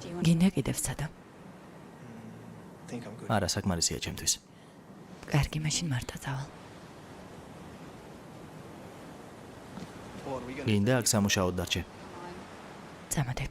გინდა კიდევ სადა? არა, საკმარისია ჩემთვის. კარგი, მაშინ მარტო წავალ. გინდა აქ სამუშაოდ დარჩე. წამოდე.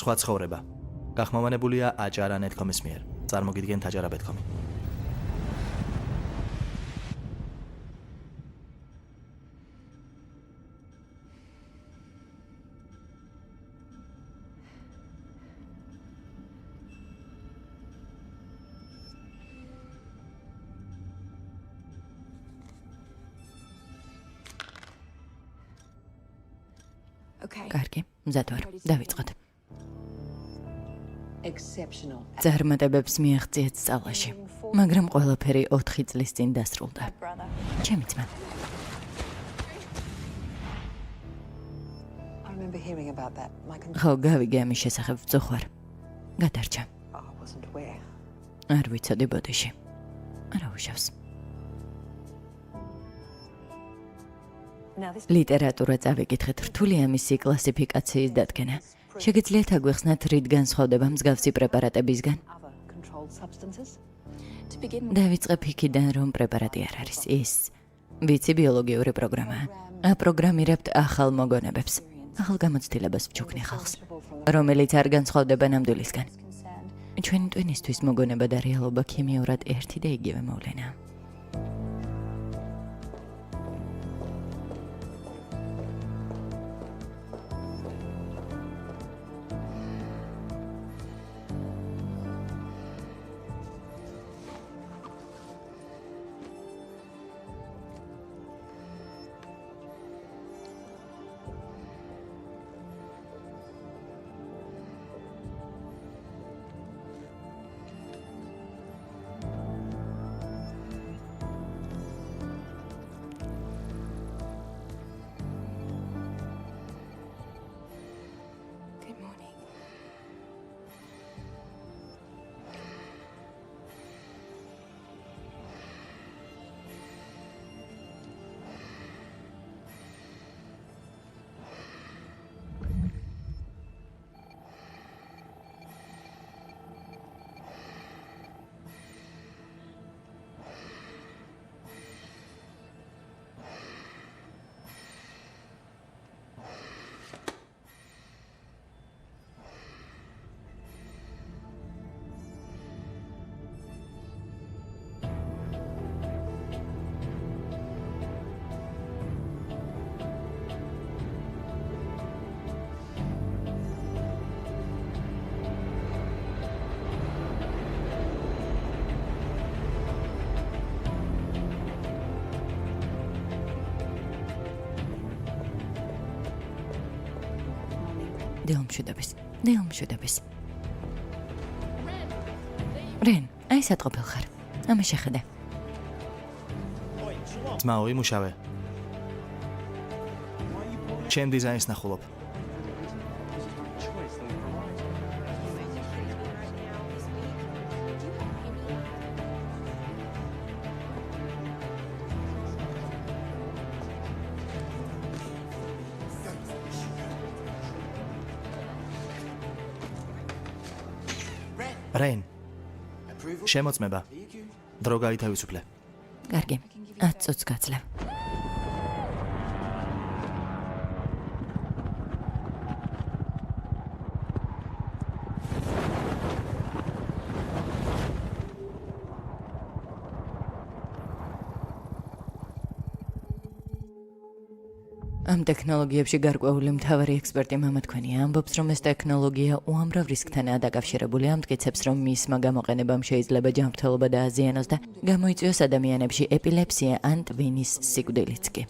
სხვა ცხოვრება. გახმოვანებულია acara.com-ის მიერ. წარმოგიდგენთ acara.com. კარგი, მზად ვარ. დავიწყოთ. წარმატებებს მიაღწიეთ სწავლაში, მაგრამ ყველაფერი 4 წლის წინ დასრულდა. ჩემი ძმა. ხო, გავიგე ამის შესახებ ვწუხვარ. გადარჩა. არ ვიცოდი ბოდიში. არა უშავს. ლიტერატურა წავიკითხეთ, რთულია მისი კლასიფიკაციის დადგენა. შეგიძლიათ აგვეხსნათ, რით განსხვავდება მსგავსი პრეპარატებისგან? დავიწყებ იქიდან, რომ პრეპარატი არ არის ის. ვიცი ბიოლოგიური პროგრამაა. აპროგრამირებთ ახალ მოგონებებს, ახალ გამოცდილებას ვჩუქნი ხალხს, რომელიც არ განსხვავდება ნამდვილისგან. ჩვენი ტვინისთვის მოგონება და რეალობა ქიმიურად ერთი და იგივე მოვლენაა. დილმშვიდობის. რენ, აი სათყოფილ ხარ. ამას შეხედე. ძმაო, იმუშავე. ჩემ დიზაინს ნახულობ. რენ, შემოწმება. დრო გაითავისუფლე. კარგი, 10 წუთს გაძლევ. ამ ტექნოლოგიებში გარკვეული მთავარი ექსპერტი მამა თქვენია ამბობს, რომ ეს ტექნოლოგია უამრავ რისკთანაა დაკავშირებული, ამტკიცებს, რომ მისმა გამოყენებამ შეიძლება ჯანმრთელობა დააზიანოს და გამოიწვიოს ადამიანებში ეპილეფსია ან ტვინის სიკვდილიც კი.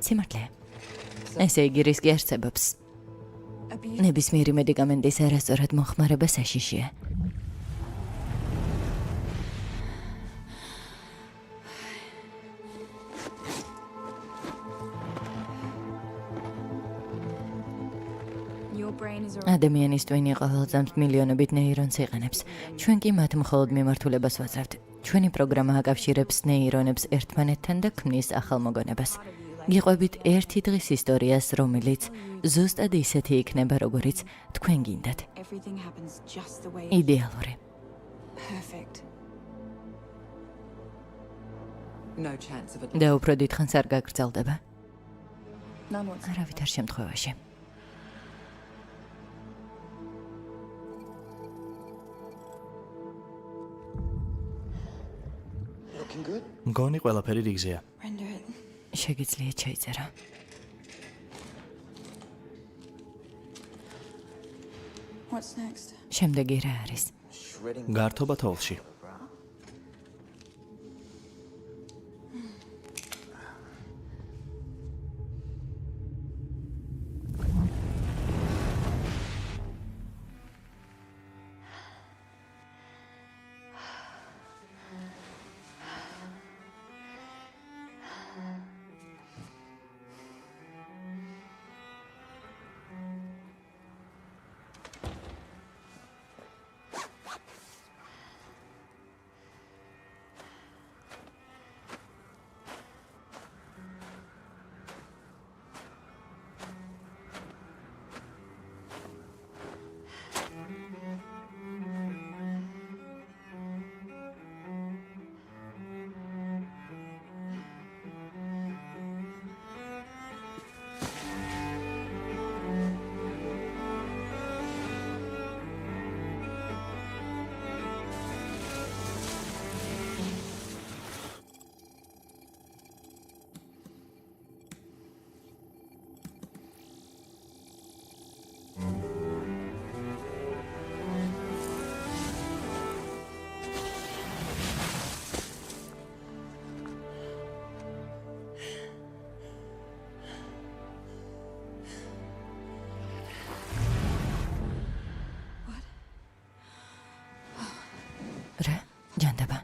სიმართლე. ესე იგი რისკი არსებობს. ნებისმიერი მედიკამენტის არასწორად მოხმარება საშიშია. ადამიანის ტვინი ყოველწამს მილიონობით ნეირონს იყენებს. ჩვენ კი მათ მხოლოდ მიმართულებას ვაძლევთ. ჩვენი პროგრამა აკავშირებს ნეირონებს ერთმანეთთან და ქმნის ახალ მოგონებას. გიყვებით ერთი დღის ისტორიას, რომელიც ზუსტად ისეთი იქნება, როგორიც თქვენ გინდათ. იდეალური. და უფრო დიდხანს არ გაგრძელდება. არავითარ შემთხვევაში. მგონი ყველაფერი რიგზეა. შეგიძლიათ შეიწერა. შემდეგი რა არის? გართობა თოვლში. რა? ჯანდაბა.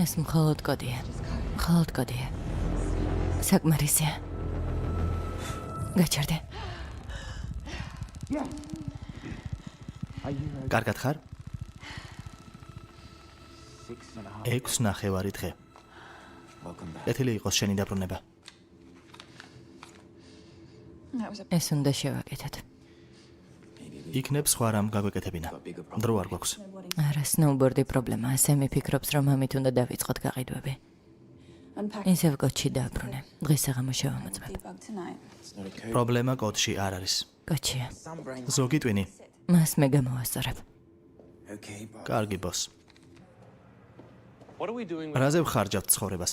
ეს მხოლოდ კოდია. მხოლოდ კოდია. საკმარისია. გაჩერდე. კარგად ხარ? 6.5 დღე. ეთილი იყოს შენი დაბრუნება. ეს უნდა შევაკეთოთ. იქნებ სხვა რამ გაგვეკეთებინა. დრო არ გვაქვს. არა, სნოუბორდი პრობლემაა. სემი ფიქრობს, რომ ამით უნდა დავიწყოთ გაყიდვები. ისევ კოდში დააბრუნე. დღეს საღამო შევამოწმებ. პრობლემა კოდში არ არის. კოდშია. ზოგი ტვინი. მას მე გამოვასწორებ. კარგი ბოს. რაზე ვხარჯავთ ცხოვრებას?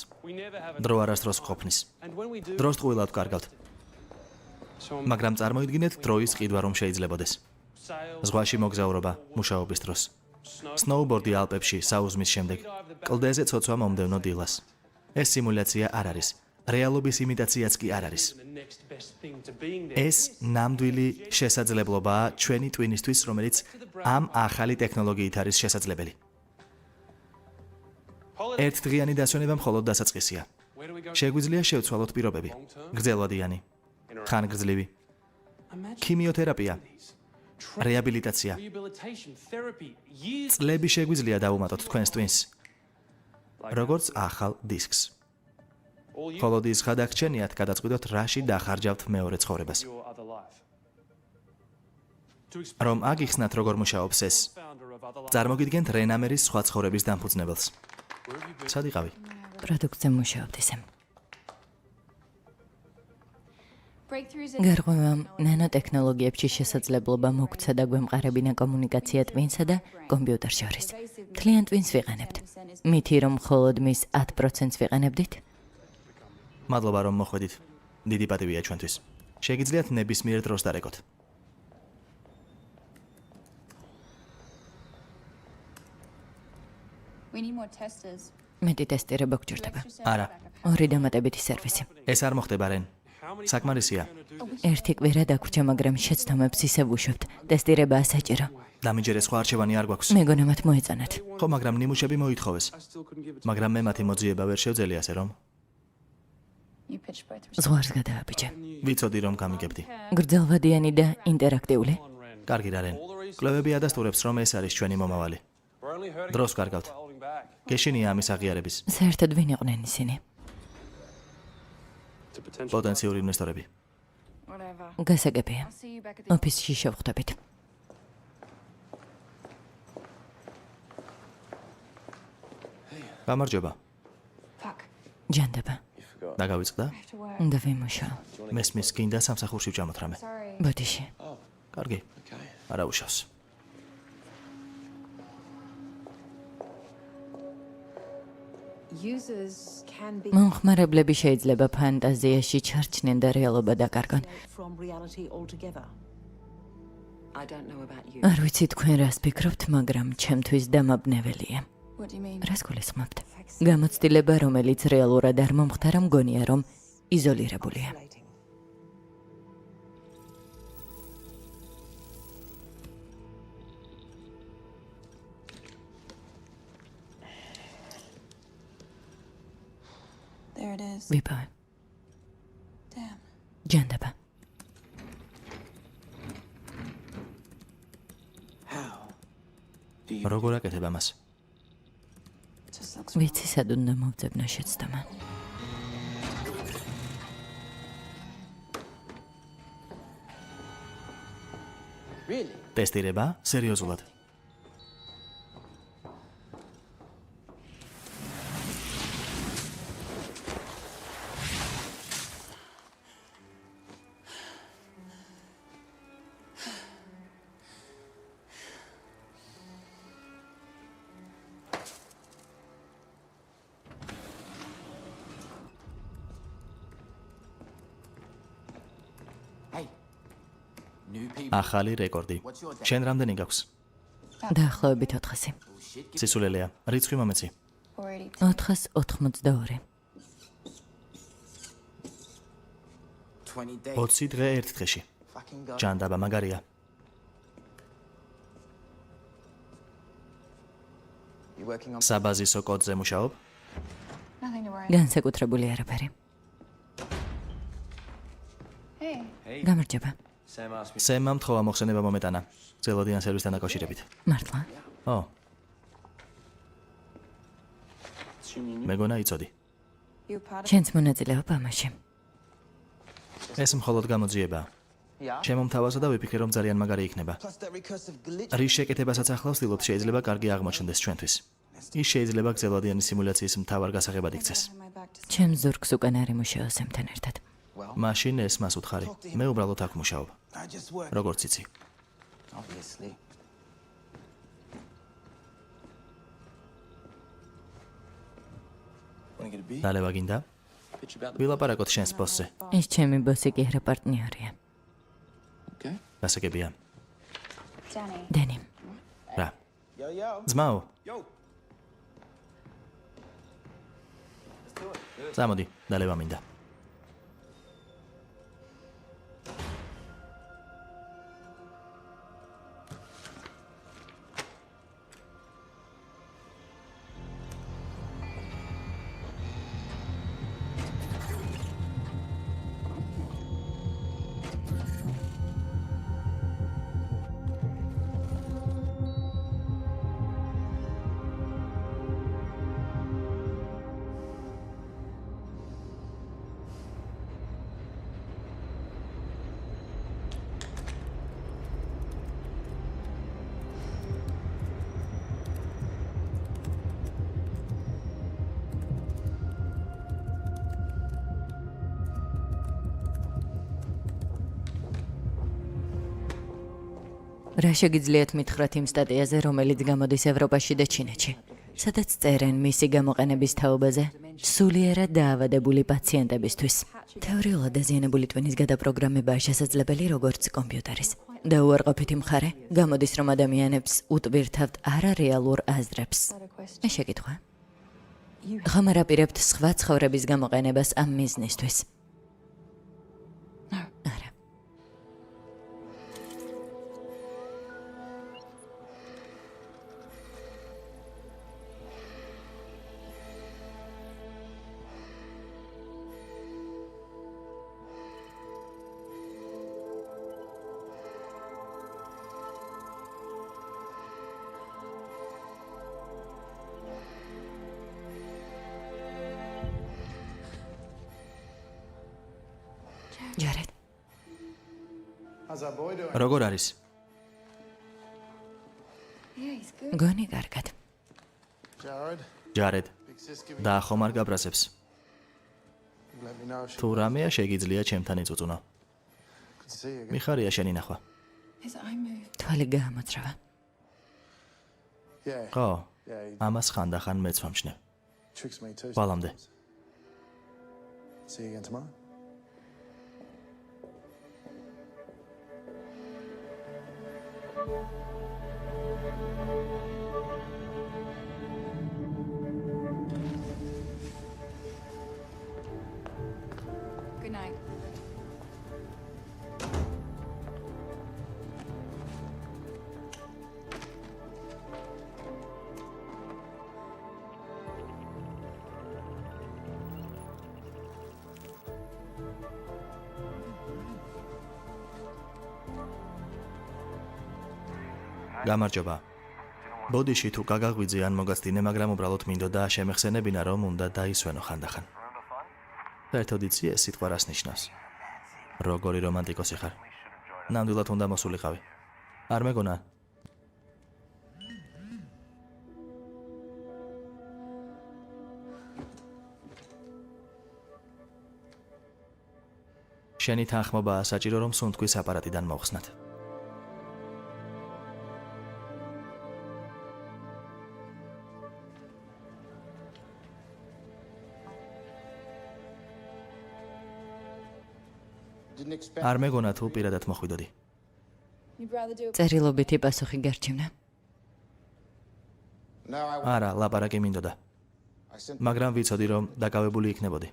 დრო არასდროს ყოფნის. დროს ტყუილად ვკარგავთ. მაგრამ წარმოიდგინეთ დროის ყიდვა რომ შეიძლებოდეს. ზღვაში მოგზაურობა, მუშაობის დროს. სნოუბორდი ალპებში, საუზმის შემდეგ. კლდეზე ცოცვა მომდევნო დილას. ეს სიმულაცია არ არის. რეალობის იმიტაციაც კი არ არის. ეს ნამდვილი შესაძლებლობაა ჩვენი ტვინისთვის, რომელიც ამ ახალი ტექნოლოგიით არის შესაძლებელი. ერთდღიანი დასვენება მხოლოდ დასაწყისია. შეგვიძლია შევცვალოთ პირობები. გრძელვადიანი, ხანგრძლივი, ქიმიოთერაპია, რეაბილიტაცია. წლები შეგვიძლია დავუმატოთ თქვენს ტვინს, როგორც ახალ დისკს. მხოლოდ ის გადაგრჩენიათ, გადაწყვიტოთ, რაში დახარჯავთ მეორე ცხოვრებას. რომ აგიხსნათ, როგორ მუშაობს ეს, წარმოგიდგენთ რენამერის სხვა ცხოვრების დამფუძნებელს. სად იყავი? პროდუქტზე მუშაობთ ისე. გარღვევამ ნანოტექნოლოგიებში შესაძლებლობა მოგცა და გვემყარებინა კომუნიკაცია ტვინსა და კომპიუტერს შორის. მთლიან ტვინს ვიყენებთ. მითი რომ მხოლოდ მის 10%-ს ვიყენებდით? მადლობა რომ მოხვედით. დიდი პატივია ჩვენთვის. შეგიძლიათ ნებისმიერ დროს დარეკოთ. მეტი ტესტირება გჭირდება. არა, ორი დამატებითი სერვისი. ეს არ მოხდება რენ. საკმარისია. ერთი კვირა დაგვრჩა, მაგრამ შეცდომებს ისევ უშვებთ. ტესტირებაა საჭირო. დამიჯერე სხვა არჩევანი არ გვაქვს. მეგონა მათ მოეწონათ. ხო, მაგრამ ნიმუშები მოითხოვეს. მაგრამ მე მათი მოძიება ვერ შევძელი ასე რომ. ზღვარს გადააბიჯე. ვიცოდი რომ გამიგებდი. გრძელვადიანი და ინტერაქტიული. კარგი რა რენ. კვლევები ადასტურებს რომ ეს არის ჩვენი მომავალი. დროს კარგავთ. გეშინია ამის აღიარების. საერთოდ ვინ იყვნენ ისინი? პოტენციური ინვესტორები. გასაგებია. ოფისში შევხვდებით. გამარჯობა. ჯანდაბა. დაგავიწყდა? უნდა ვიმუშაო. მესმის გინდა სამსახურში ვჭამოთ რამე. ბოდიში. კარგი. არა უშავს. მომხმარებლები შეიძლება ფანტაზიაში ჩარჩნენ და რეალობა დაკარგონ. არ ვიცი თქვენ რას ფიქრობთ, მაგრამ ჩემთვის დამაბნეველია. რას გულისხმობთ? გამოცდილება, რომელიც რეალურად არ მომხდარა, მგონია, რომ იზოლირებულია. ვიპოვე. ჯანდაბა. როგორ აკეთებ ამას? ვიცი სად უნდა მოვძებნო შეცდომა. ტესტირება? სერიოზულად? ახალი რეკორდი. შენ რამდენი გაქვს? დაახლოებით 400. სისულელეა. რიცხვი მომეცი. 482. 20 დღე ერთ დღეში. ჯანდაბა მაგარია. საბაზისო კოდზე მუშაობ? განსაკუთრებული არაფერი. გამარჯობა. სემმა მთხოვა მოხსენება მომეტანა. გრძელვადიან სერვისთან დაკავშირებით. მართლა? ო. მეგონა იცოდი. შენც მონაწილეობა ამაში. ეს მხოლოდ გამოძიებაა. ჩემო მთავაზა და ვიფიქრე რომ ძალიან მაგარი იქნება. რის შეკეთებასაც ახლა ვცდილობ შეიძლება კარგი აღმოჩნდეს ჩვენთვის. ის შეიძლება გრძელვადიანი სიმულაციის მთავარ გასაღებად იქცეს. ჩემს ზურგს უკან არ იმუშაო სემთან ერთად. მაშინ ეს მას უთხარი. მე უბრალოდ აქ მუშაობ. როგორც იცი. დალევა გინდა? ვილაპარაკოთ შენს ბოსზე. ის ჩემი ბოსი კი არა პარტნიორია. გასაგებია. დენი. რა? ძმაო. წამოდი, დალევა მინდა. რა შეგიძლიათ მითხრათ იმ სტატიაზე, რომელიც გამოდის ევროპაში და ჩინეთში, სადაც წერენ მისი გამოყენების თაობაზე სულიერად დაავადებული პაციენტებისთვის. თეორიულად დაზიანებული ტვინის გადაპროგრამებაა შესაძლებელი როგორც კომპიუტერის. და უარყოფითი მხარე გამოდის, რომ ადამიანებს უტვირთავთ არარეალურ აზრებს. მე შეკითხვა. ხომ არ აპირებთ სხვა ცხოვრების გამოყენებას ამ მიზნისთვის? არა. ჯარედ, როგორ არის? გონი კარგად. ჯარედ, დაახომ არ გაბრაზებს. თუ რამეა შეგიძლია ჩემთან იწუწუნო. მიხარია შენი ნახვა. თვალი გაამოძრავა. ხო, ამას ხანდახან მეც ვამჩნევ. ბალამდე. Good night. გამარჯობა. ბოდიში თუ გაგაღვიძე ან მოგაცდინე, მაგრამ უბრალოდ მინდოდა შემეხსენებინა, რომ უნდა დაისვენო ხანდახან. საერთოდ იცი ეს სიტყვა რას ნიშნავს? როგორი რომანტიკოსი ხარ? ნამდვილად უნდა მოსულიყავი. არ მეგონა? შენი თანხმობაა საჭირო, რომ სუნთქვის აპარატიდან მოხსნათ. არ მეგონა თუ პირადად მოხვიდოდი. წერილობითი პასუხი გარჩევნა. არა, ლაპარაკი მინდოდა. მაგრამ ვიცოდი, რომ დაკავებული იქნებოდი.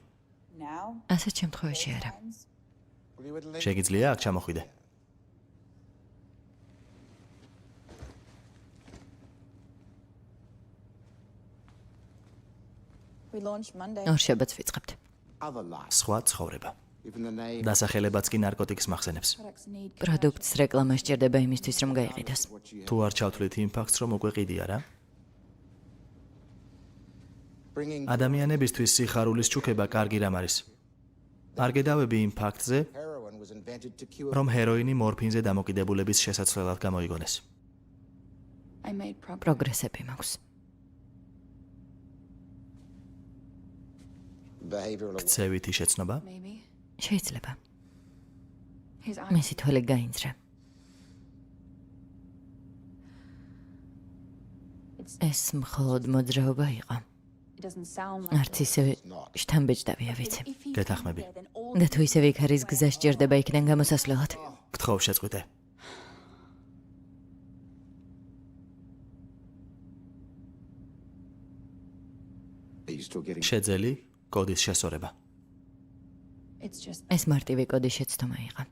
ასეთ შემთხვევაში არა. შეგიძლია აქ ჩამოხვიდე. ორშაბათს ვიწყებთ. სხვა ცხოვრება. დასახელებაც კი ნარკოტიკს მახსენებს. პროდუქტს რეკლამა სჭირდება იმისთვის, რომ გაიყიდოს. თუ არ ჩავთვლით იმ ფაქტს, რომ უკვე ყიდია რა? ადამიანებისთვის სიხარულის ჩუქება კარგი რამ არის. არ გედავები იმ ფაქტზე, რომ ჰეროინი მორფინზე დამოკიდებულების შესაცვლელად გამოიგონეს. პროგრესები მაქვს. ქცევითი შეცნობა? შეიძლება. მისი თვალი გაინძრა. ეს მხოლოდ მოძრაობა იყო. არც ისევ შთამბეჭდავია ვიცი. გეთახმები. და თუ ისევ იქ არის გზა სჭირდება იქიდან გამოსასვლელად. გთხოვ შეწყვიტე. შეძელი? კოდის შესწორება. It's just ეს მარტივი კოდის შეცდომა იყო.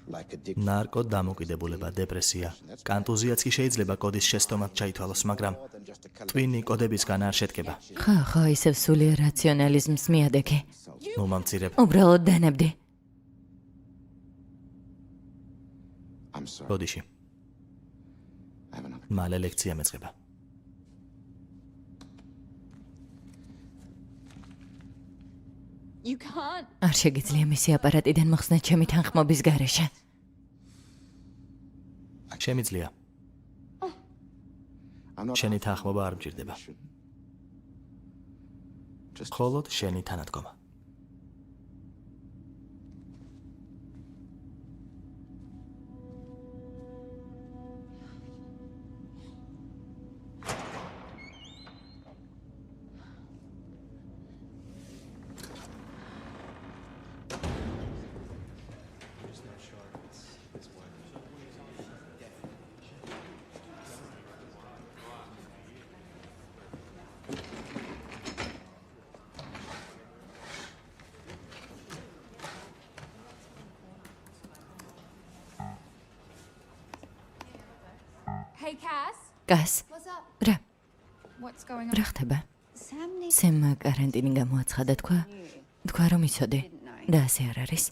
ნარკო დამოკიდებულება, დეპრესია, კანტუზიაც კი შეიძლება კოდის შეცდომად ჩაითვალოს, მაგრამ ტვინი კოდებისგან არ შედგება. ხო, ისევ სულიერ რაციონალიზმს მიადექი. მომამცირებ. უბრალოდ დანებდი. ბოდიში. მალე ლექცია მეწყება. you can't. არ შეგიძლია მისი აპარატიდან მოხსნა ჩემი თანხმობის გარეშე. შემიძლია. შენი თანხმობა არ მჭირდება. მხოლოდ შენი თანადგომა. Hey, Cass. კას, What's up? რა What's going on? რა ხდება? Sam needs სემმა კარანტინი გამოაცხადა თქვა რომ იცოდე და ასე არ არის.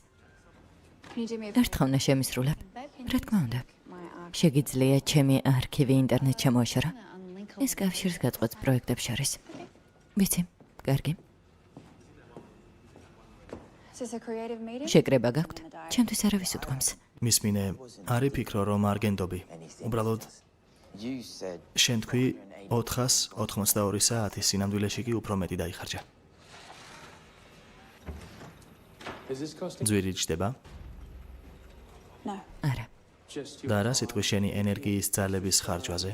Can you do me a favor? ერთხელ უნდა შემისრულებ. Can რა თქმა უნდა. my arc შეგიძლია ჩემი არქივი ინტერნეტში შემოაშორა. unlink ეს კავშირს გაწყვეტს პროექტებს შორის. ვიცი, კარგი. Is this a creative meeting? შეკრება გაქვთ? ჩემთვის არავის უთქვამს. მისმინე, არი ფიქრო რომ არ გენდობი. უბრალოდ შენ თქვი 482 საათი სინამდვილეში კი უფრო მეტი დაიხარჯა. ძვირი ჯდება No. არა. და რა სიტყვის შენი ენერგიის ძალების ხარჯვაზე?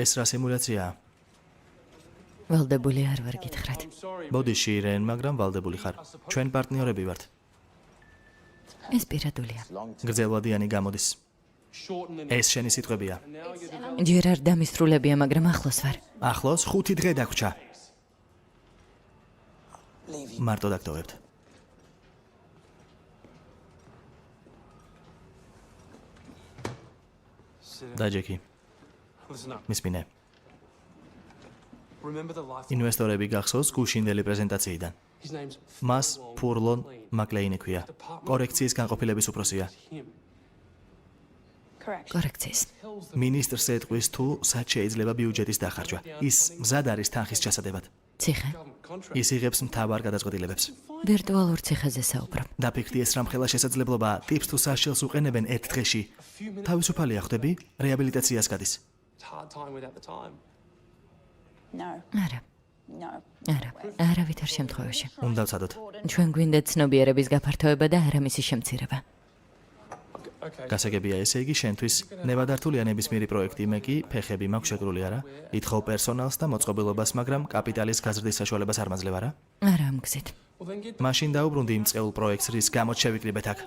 ეს რა სიმულაციაა? ვალდებული არ ვარ გითხრათ. ბოდიში რენ, მაგრამ ვალდებული ხარ. ჩვენ პარტნიორები ვართ. ეს პირადულია. გრძელვადიანი გამოდის. ეს შენი სიტყვებია. ჯერ არ დამისრულებია, მაგრამ ახლოს ვარ. ახლოს 5 დღე დაგვრჩა. მარტო დაგტოვებთ. დაჯექი, მისმინე. ინვესტორები გახსოვს გუშინდელი პრეზენტაციიდან. მას ფურლონ მაკლეინი ქვია. კორექციის განყოფილების უფროსია. Correct. კორექციის. მინისტრს ეტყვის თუ სად შეიძლება ბიუჯეტის დახარჯვა. ის მზად არის თანხის ჩასადებად. ციხე. ის იღებს მთავარ გადაწყვეტილებებს. ვირტუალურ ციხეზე საუბრობ. დაფიქრდი ეს რამხელა შესაძლებლობაა. ტიპს თუ საშილს უყენებენ ერთ დღეში. თავისუფალია ხვდები, რეაბილიტაციას გადის. No. არა, No. არავითარ შემთხვევაში. უნდა ვცადოთ. ჩვენ გვინდა ცნობიერების გაფართოება და არა მისი შემცირება. გასაგებია ესე იგი შენთვის ნებადართულია ნებისმიერი პროექტი, მე კი ფეხები მაქვს შეკრული არა? ითხოვ პერსონალს და მოწყობილობას, მაგრამ კაპიტალის გაზრდის საშუალებას არ მაძლევ არა? არა ამ გზით. მაშინ დაუბრუნდი იმ წეულ პროექტს, რის გამოც შევიკრიბეთ აქ.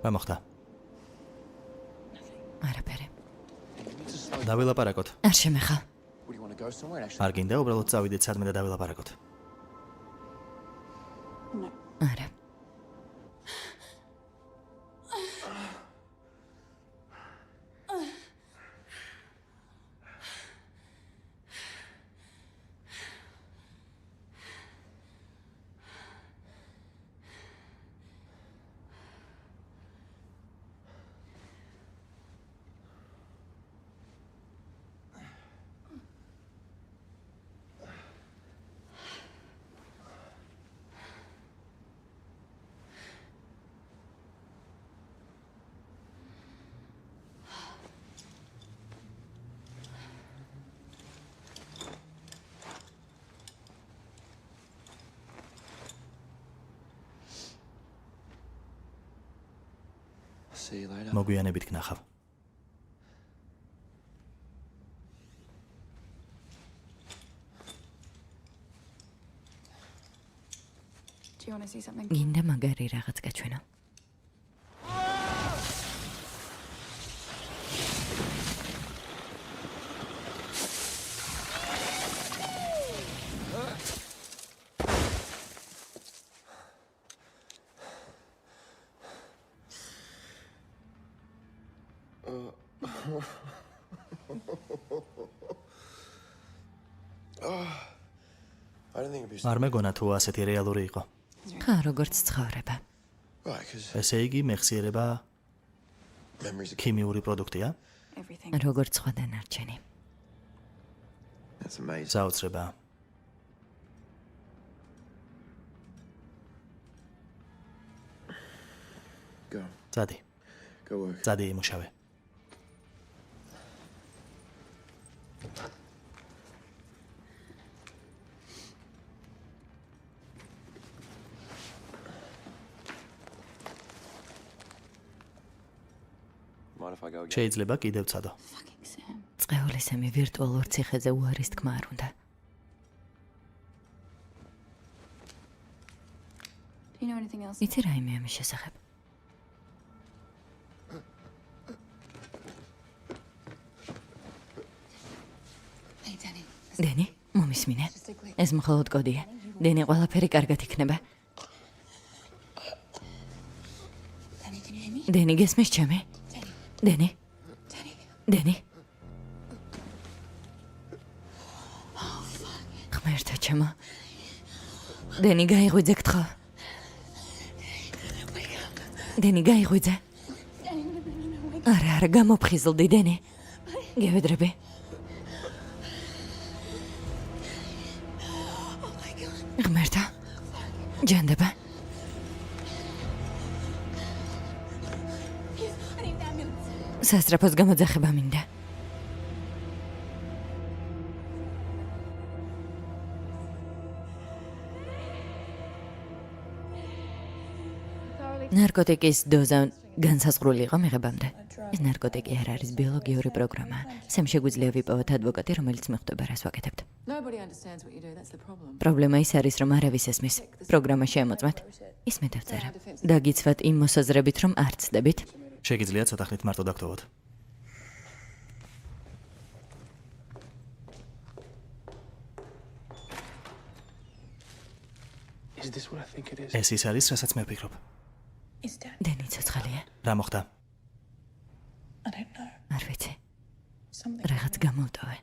რა მოხდა? არაფერი. დავილაპარაკოთ. არ შემეხა. არ გინდა უბრალოდ წავიდეთ სადმე და დავილაპარაკოთ. არა. See you later. მოგვიანებით გნახავ. Do you want to see something? გინდა მაგარი რაღაც გაჩვენო. I don't think it'd be არ მეგონა თუ ასეთი რეალური იყო. ხა როგორც ცხოვრება. right, because ესე იგი მეხსიერება memories are ქიმიური პროდუქტია? Everything. როგორც სხვა დანარჩენი. that's amazing. საოცრება. Go. წადი. Go work. წადი იმუშავე. Mind if I go again? შეიძლება კიდევ წადო. Fucking Sam. წყეულისემი ვირტუალურ ციხეზე უარის თქმა არ უნდა. Do you know anything else? იცი რაიმე ამის შესახებ? Hey, Danny. დენი, მომისმინე. Just a glitch. ეს მხოლოდ კოდია. დენი, ყველაფერი კარგად იქნება. Danny, can you hear me? დენი, გესმის ჩემი? Danny. დენი, Danny. დენი. ღმერთო ჩემო. დენი, გაიღვიძე გთხოვ. დენი, გაიღვიძე. Danny, no. არა, გამოფხიზლდი, დენი. გევედრები. Oh my God. ღმერთო. ჯანდება. Please, I need an ambulance. სასწრაფოს გამოძახება მინდა. ნარკოტიკის დოზა განსაზღვრული იყო მიღებამდე. ეს ნარკოტიკი არ არის ბიოლოგიური პროგრამა. სამ შეგვიძლია ვიპოვოთ ადვოკატი, რომელიც მიხვდება, რას ვაკეთებთ. Nobody understands what you do, that's the problem. პრობლემა ის არის, რომ არავის ესმის. პროგრამა შემოწმეთ. ისმე დავწერა. დაგიცვათ იმ მოსაზრებით, რომ არ ცდებით. შეგიძლიათ ცოტა ხნით მარტო დაგტოვოთ. Is this what I think it is? ეს ის არის, რასაც მე ვფიქრობ. Is Dad? დენი ცოცხალია. რა მოხდა? I don't know. არ ვიცი. Something. რაღაც გამოვტოვე.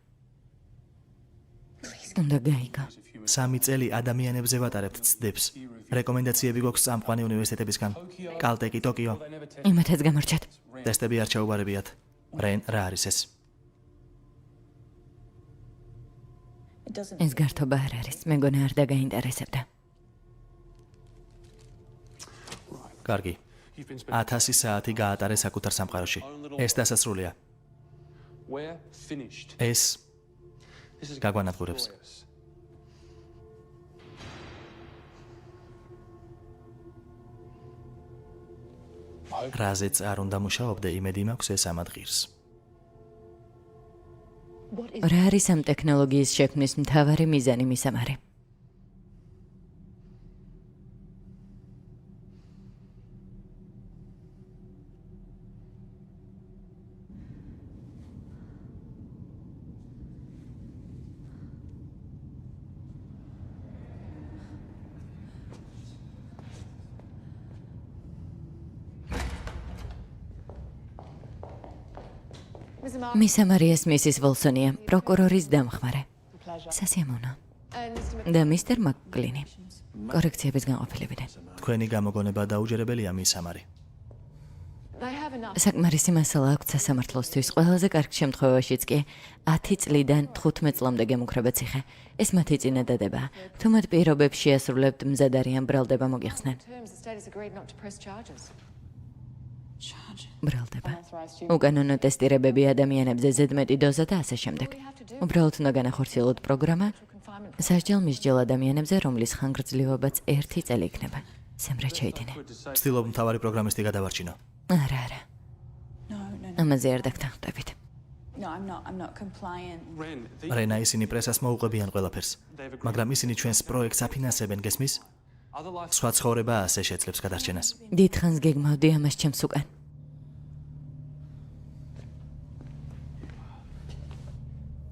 Please. უნდა გაიგო. 3 წელი ადამიანებზე ვატარებთ ცდებს. რეკომენდაციები გვაქვს წამყვანი უნივერსიტეტებისგან. კალტეკი, ტოკიო. იმათაც გამორჩათ. ტესტები არ ჩაუბარებიათ. რენ, რა არის ეს? It doesn't. ეს გართობა არ არის. მეგონა არ დაგაინტერესებდა. კარგი. 1000 საათი გაატარე საკუთარ სამყაროში. ეს დასასრულია. We're finished. ეს This is გაგვანადგურებს. glorious. რაზეც არ უნდა მუშაობდე, იმედი მაქვს ეს ამად ღირს. რა არის ამ ტექნოლოგიის შექმნის მთავარი მიზანი მისამარი? მისამარიას მისის ვოლსონია, პროკურორის დამხმარე. სასიამოვნო. და მისტერ მაკკლინი. კორექციების განყოფილებიდან. თქვენი გამოგონება დაუჯერებელია, მისამარი. They have enough. საკმარისი მასალა აქვს სასამართლოსთვის. ყველაზე კარგ შემთხვევაშიც კი 10 წლიდან 15 წლამდე გემუქრება ციხე. ეს მათი წინადადებაა. თუ მათ პირობებს შეასრულებთ, მზად არიან ბრალდება მოგიხსნან. Terms, the state has agreed not to press charges. Charge. ბრალდება. უკანონო ტესტირებები ადამიანებზე ზედმეტი დოზა და ასე შემდეგ. უბრალოდ უნდა განახორციელოთ პროგრამა Confinement. სასჯელ-მისჯელ ადამიანებზე, რომლის ხანგრძლივობაც 1 წელი იქნება. სემრა ჩაიდინე. ვცდილობ მთავარი პროგრამისტი გადავარჩინო. არა. ამაზე არ დაგთანხმდებით. No, I'm not compliant. Ren, რენა ისინი პრესას მოუყვებიან ყველაფერს, მაგრამ ისინი ჩვენს პროექტს აფინანსებენ, გესმის? other life. სხვა ცხოვრება ასე შეძლებს გადარჩენას. დიდხანს გეგმავდი ამას ჩემს უკან.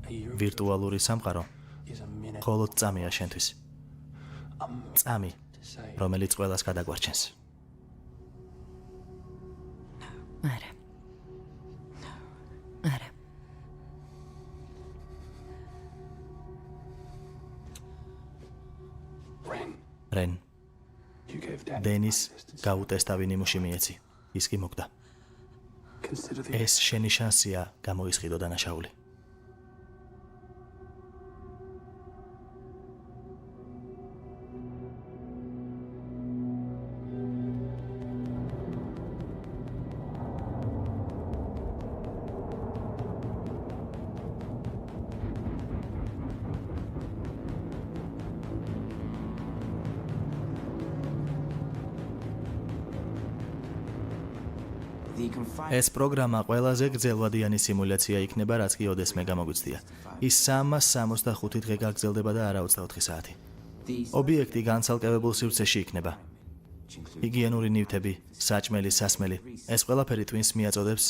A year ვირტუალური სამყარო is a minute მხოლოდ წამია შენთვის. წამი, to say. რომელიც ყველას გადაგვარჩენს. არა. არა. Ren, რენ, you gave Dad დენის distance. გაუტესტავი ნიმუში მიეცი. ის კი მოგდა. Consider the ეს შენი შანსია გამოისყიდო დანაშაული. ეს პროგრამა ყველაზე გრძელვადიანი სიმულაცია იქნება, რაც კი ოდესმე გამოგვიცდია. ის 365 დღე გაგრძელდება და არა 24 საათი. ობიექტი განცალკევებულ სივრცეში იქნება. ჰიგიენური ნივთები, საჭმელი, სასმელი, ეს ყველაფერი twins მიაწოდებს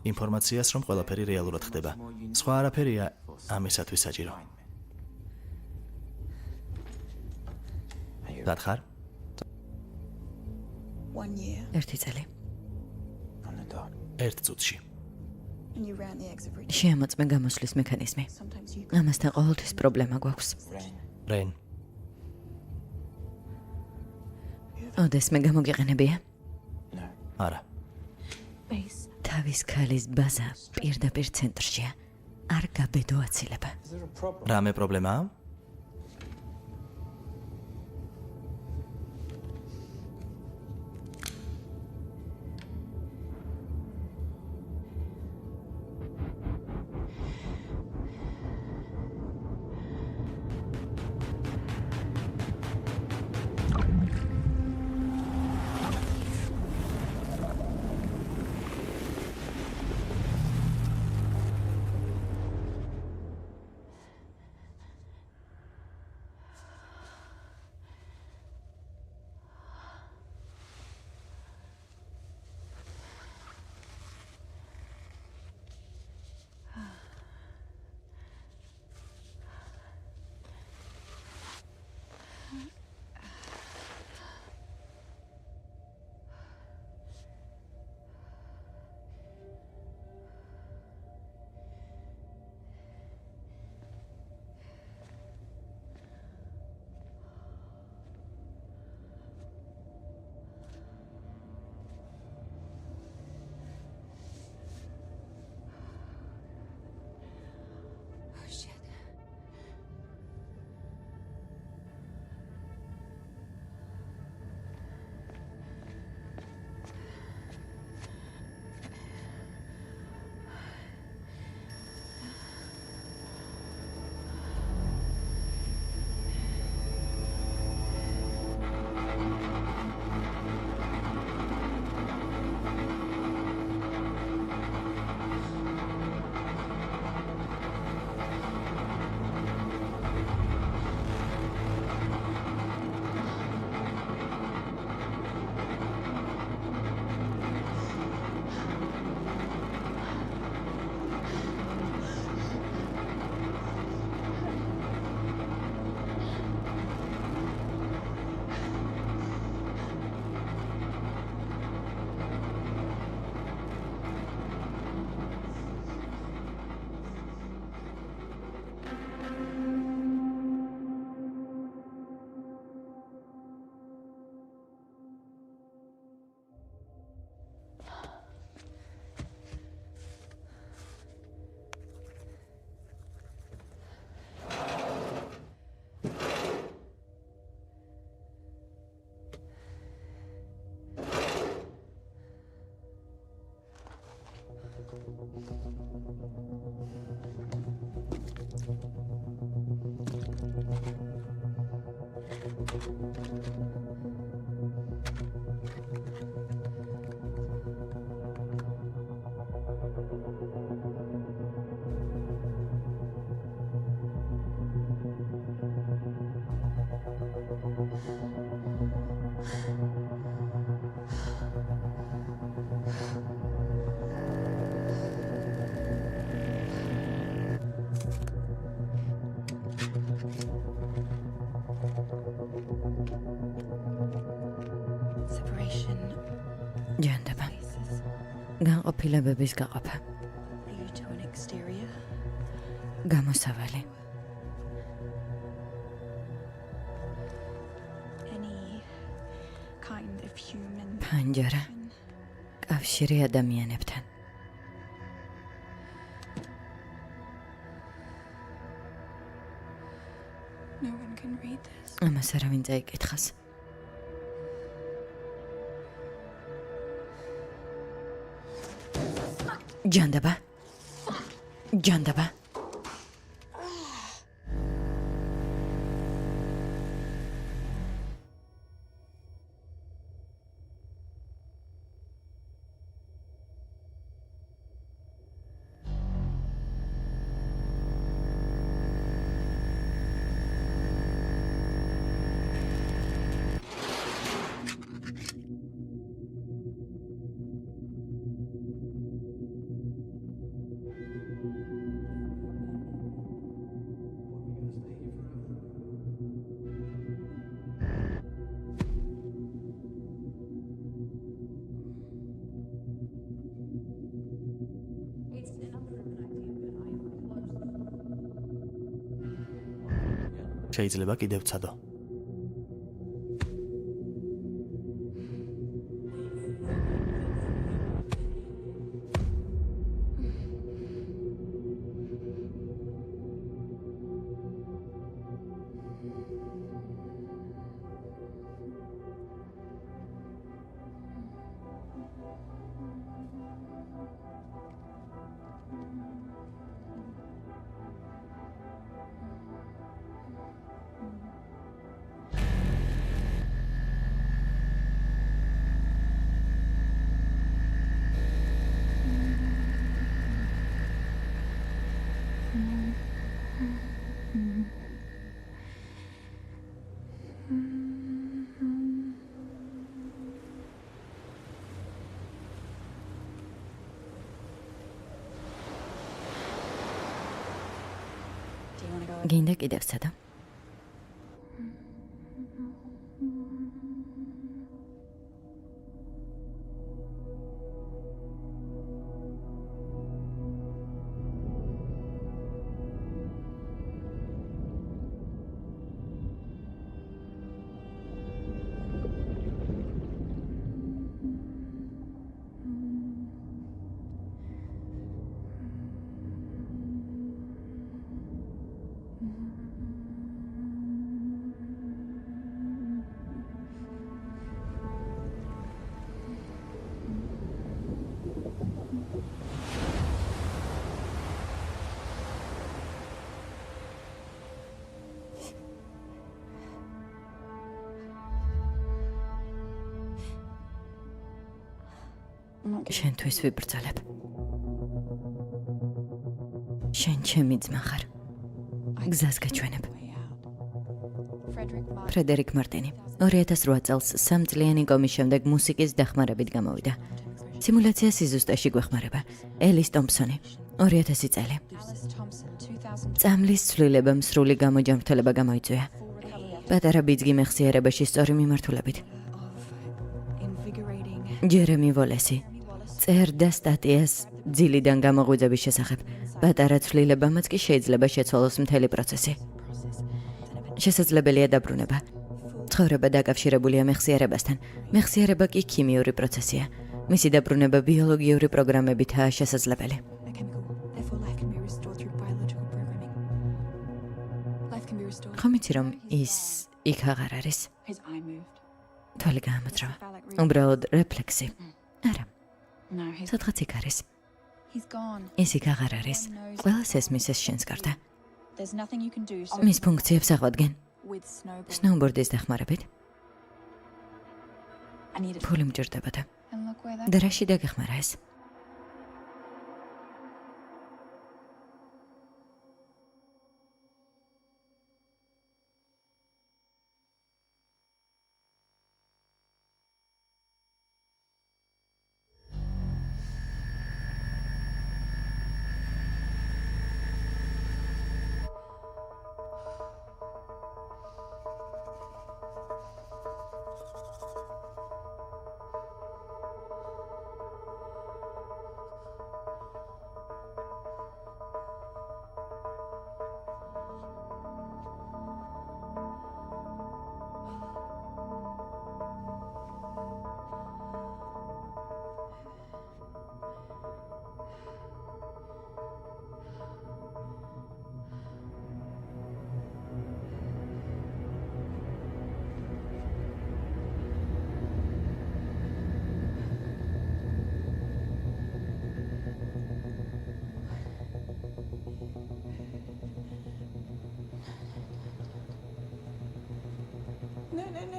ინფორმაციას, რომ ყველაფერი რეალურად ხდება. სხვა არაფერია ამისათვის საჭირო. დათხარ? 1 year, 1 წელი. On the dot. 1 წუთში. and you ran the eggs every day. შეამოწმე გამოსვლის მექანიზმი. Sometimes you ამასთან ყოველთვის პრობლემა გვაქვს. რენ, ოდესმე გამოგიყენებია? No. არა. base. თავის ქალის ბაზა პირდაპირ ცენტრშია. არ გაბედო აცილება. Is there a problem? რამე პრობლემაა? Separation. ჯანდება. განყოფილებების გაყოფა. View to an exterior. გამოსავალი. Any kind of human. პანჯარა. კავშირი ადამიანებთან. No one can read this. ამას არავინ წაიკითხავს. ჯანდება. ჯანდება. შეიძლება კიდევ ვცადო. Do you want to go? გინდა კიდევ ვცადო. შენთვის ვიბრძოლებ. შენ ჩემი ძმა ხარ. გზას გაჩვენებ. ფრედერიკ მარტინი 2008 წელს 3 წლიანი კომის შემდეგ მუსიკის დახმარებით გამოვიდა. სიმულაცია სიზუსტეში გვეხმარება. ელის ტომპსონი 2000 წელი. წამლის ცვლილებამ სრული გამოჯანმრთელება გამოიწვია. პატარა ბიძგი მეხსიერებაში სწორი მიმართულებით. ჯერემი ვოლესი წერდა სტატიას ძილიდან გამოღვიძების შესახებ. პატარა ცვლილებამაც კი შეიძლება შეცვალოს მთელი პროცესი. შესაძლებელია დაბრუნება. ცხოვრება დაკავშირებულია მეხსიერებასთან. მეხსიერება კი ქიმიური პროცესია. მისი დაბრუნება ბიოლოგიური პროგრამებითაა შესაძლებელი. ხომ იცი რომ ის იქ აღარ არის? His eye moved. თვალი გაამოძრავა. უბრალოდ რეფლექსი. არა, No, he's სადღაც იქ არის. gone. ის იქ აღარ არის. ყველას ესმის ეს შენს გარდა. There's nothing you can do. So მის ფუნქციებს აღვადგენ. with snowball. სნოუბორდის დახმარებით. I needed. ფული მჭირდებოდა. And look where that. და რაში დაგეხმარა ეს?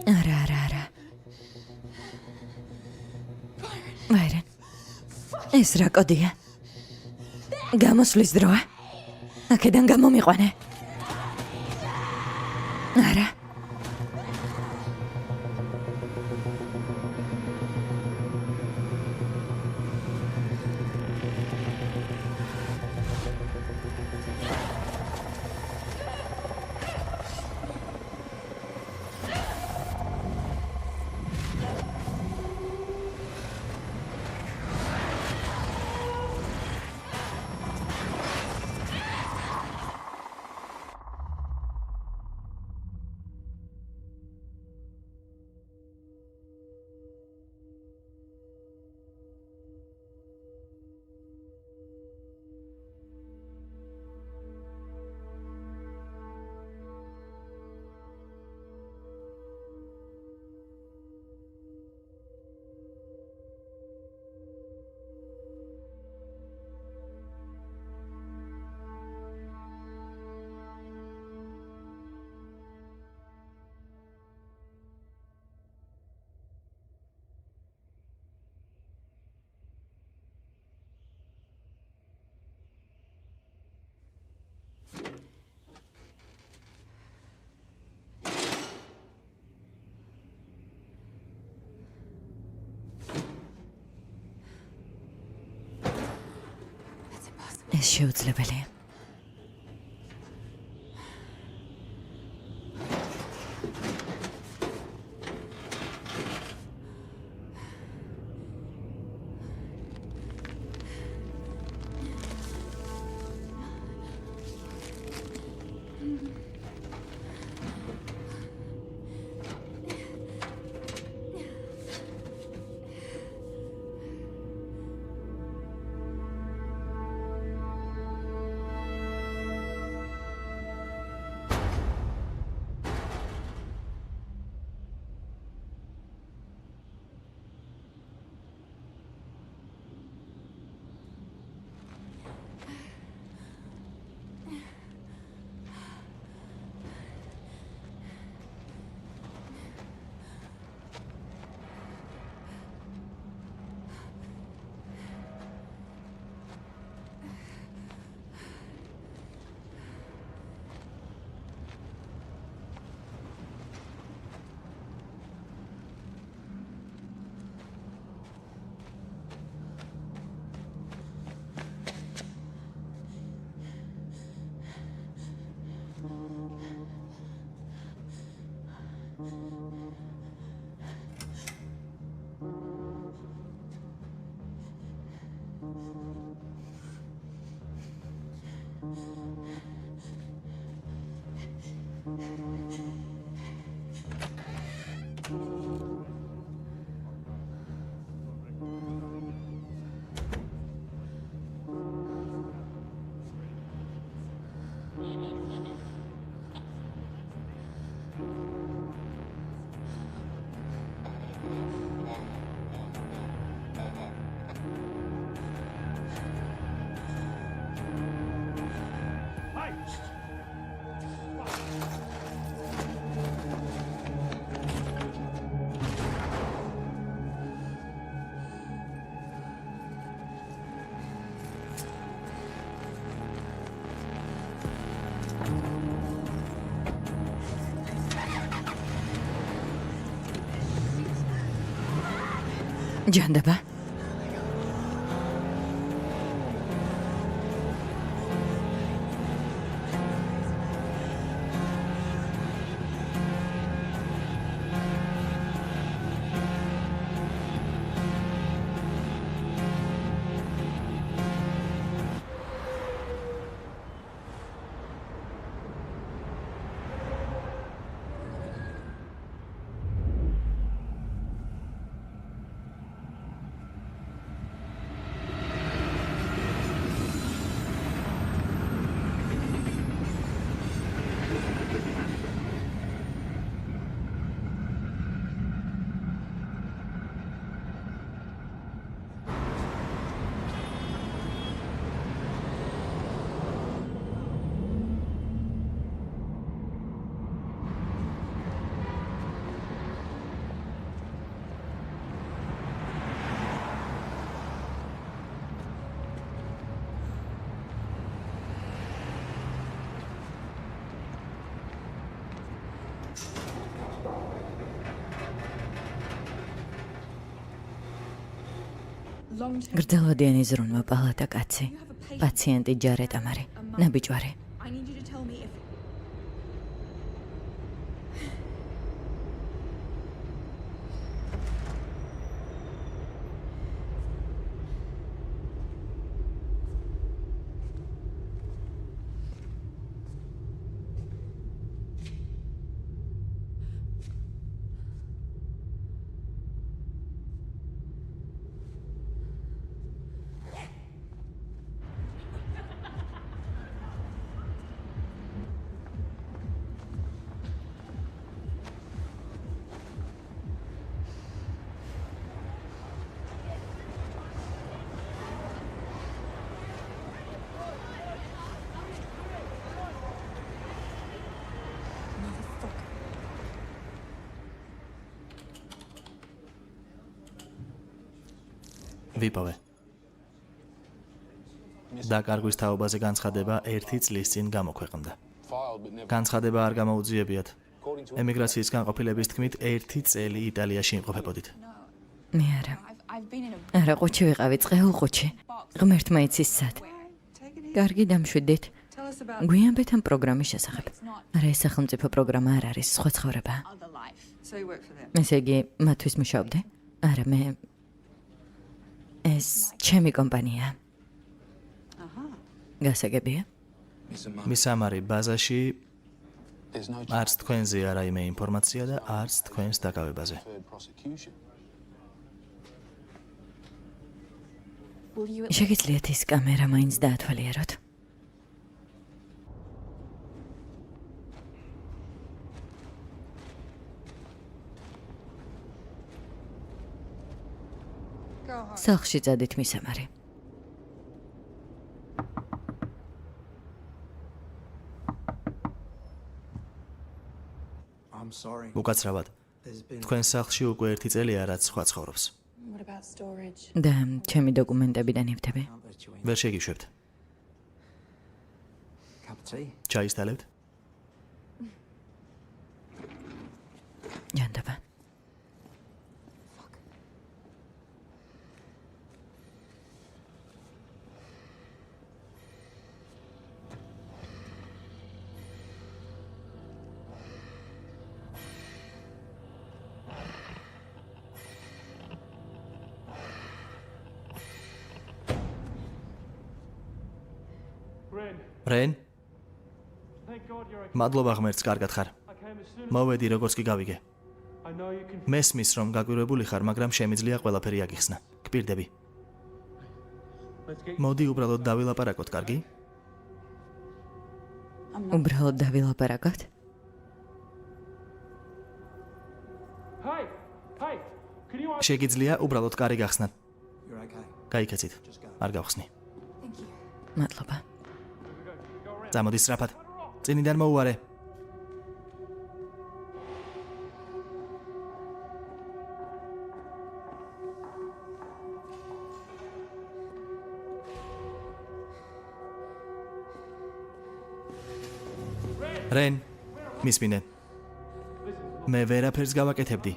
არა. ვაირენ. ეს რა კოდია? გამოსვლის დროა? აქედან გამომიყვანე. არა. ეს შეუძლებელია. ჯანდაბა გრძელვადიანი ზრუნვა პალატა კაცი. პაციენტი ჯარეტ ამარი. ნაბიჯვარი. I need you to tell me if ვიპოვე. დაკარგვის თაობაზე განცხადება 1 წლის წინ გამოქვეყნდა. განცხადება არ გამოუძიებიათ. ემიგრაციის განყოფილების თქმით 1 წელი იტალიაში იმყოფებოდით. მე არა. I've been in a არა, ყუჩი ვიყავი, წყეულ ყუჩი. ღმერთმა იცის სად. კარგი დამშვიდით. tell us about გვიანბეთ ამ პროგრამის შესახებ. არა, ეს სახელმწიფო პროგრამა არ არის, სხვა ცხოვრება. other life. so you work for them. ესე იგი, მათთვის მუშაობდი? არა, მე ეს ჩემი კომპანია. გასაგებია? მისამარი ბაზაში There's no არც თქვენზე არაიმე ინფორმაცია და არც თქვენს დაკავებაზე. third prosecution. Will you შეგიძლიათ ის კამერა მაინც დაათვალიეროთ? Go home. სახლში წადით მისამარი. I'm sorry. უკაცრავად. თქვენ სახლში უკვე 1 წელია რაც სხვა ცხოვრობს. What about storage? და ჩემი დოკუმენტები დანებთები. ვერ შეგიშვებთ. Cup of tea. ჩაისტალებთ? ჯანდაბა. რენ? მადლობა ღმერთს, კარგად ხარ. მოვედი როგორც კი გავიგე. მესმის რომ გაკვირვებული ხარ, მაგრამ შემიძლია ყველაფერი აგიხსნა. გპირდები. მოდი უბრალოდ დავილაპარაკოთ, კარგი? უბრალოდ დავილაპარაკოთ? შეგიძლია უბრალოდ კარი გახსნათ. You're okay. გაიქეცით. არ გავხსნი. მადლობა. წამოდი სწრაფად. წინიდან მოუარე. რენ, მისმინე. მე ვერაფერს გავაკეთებდი.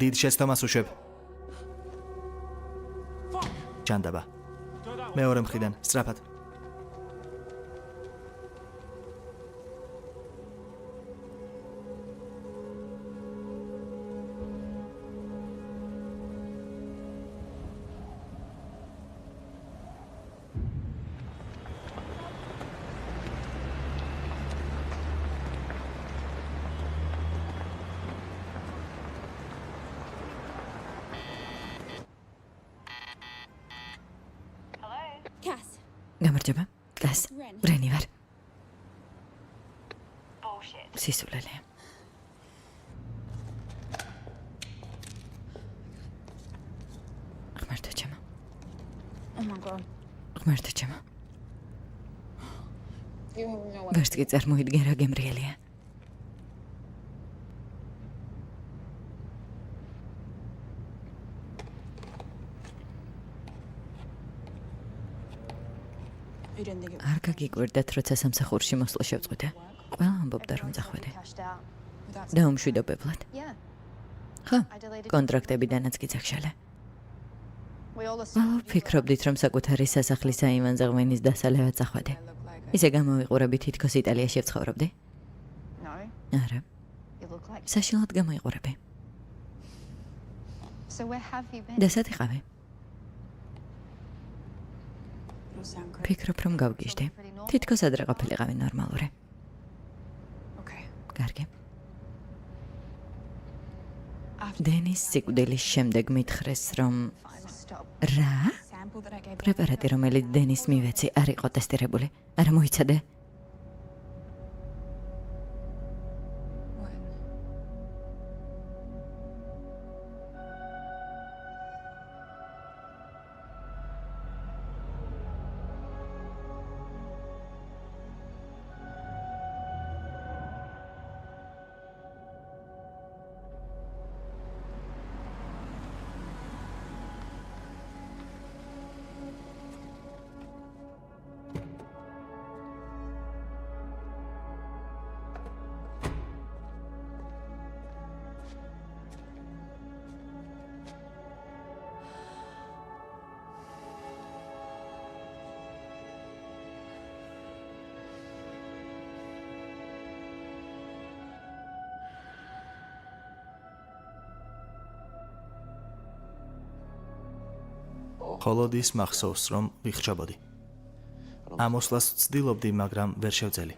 დიდ შეცდომას უშვებ. ჯანდაბა. მეორე მხრიდან, სწრაფად. Cass? გამარჯობა. კას. Ren. რენი ვარ. სისულელე. ღმერთო ჩემო. Oh my god. ღმერთო ჩემო. You know what? ვერც კი წარმოიდგენ რა გემრიელია. You didn't think it არ გაგიკვირდათ, როცა სამსახურში მოსვლა შევწყვიტე. ყველა ამბობდა რომ წახვედე. cashed out. Without და უმშვიდობებლად. Yeah. ხო? I deleted კონტრაქტებიდანაც კი წაგშალე. ვფიქრობდით, რომ საკუთარი სასახლის აივანზე ღვინის დასალევად წახვედე. ისე გამოვიყურები თითქოს იტალიაში ვცხოვრობდი? არა. საშინლად გამოიყურები. და სად იყავი? ფიქრობ, რომ გავგიჟდი. თითქოს ადრე ყოფილიყავი ნორმალური. კარგი. დენის სიკვდილის შემდეგ მითხრეს, რომ რა? პრეპარატი, რომელიც დენის მივეცი, არ იყო ტესტირებული. არა მოიცადე? ხოლოდ ის მახსოვს, რომ ვიხრჩობოდი. ამოსვლას ვცდილობდი, მაგრამ ვერ შევძელი.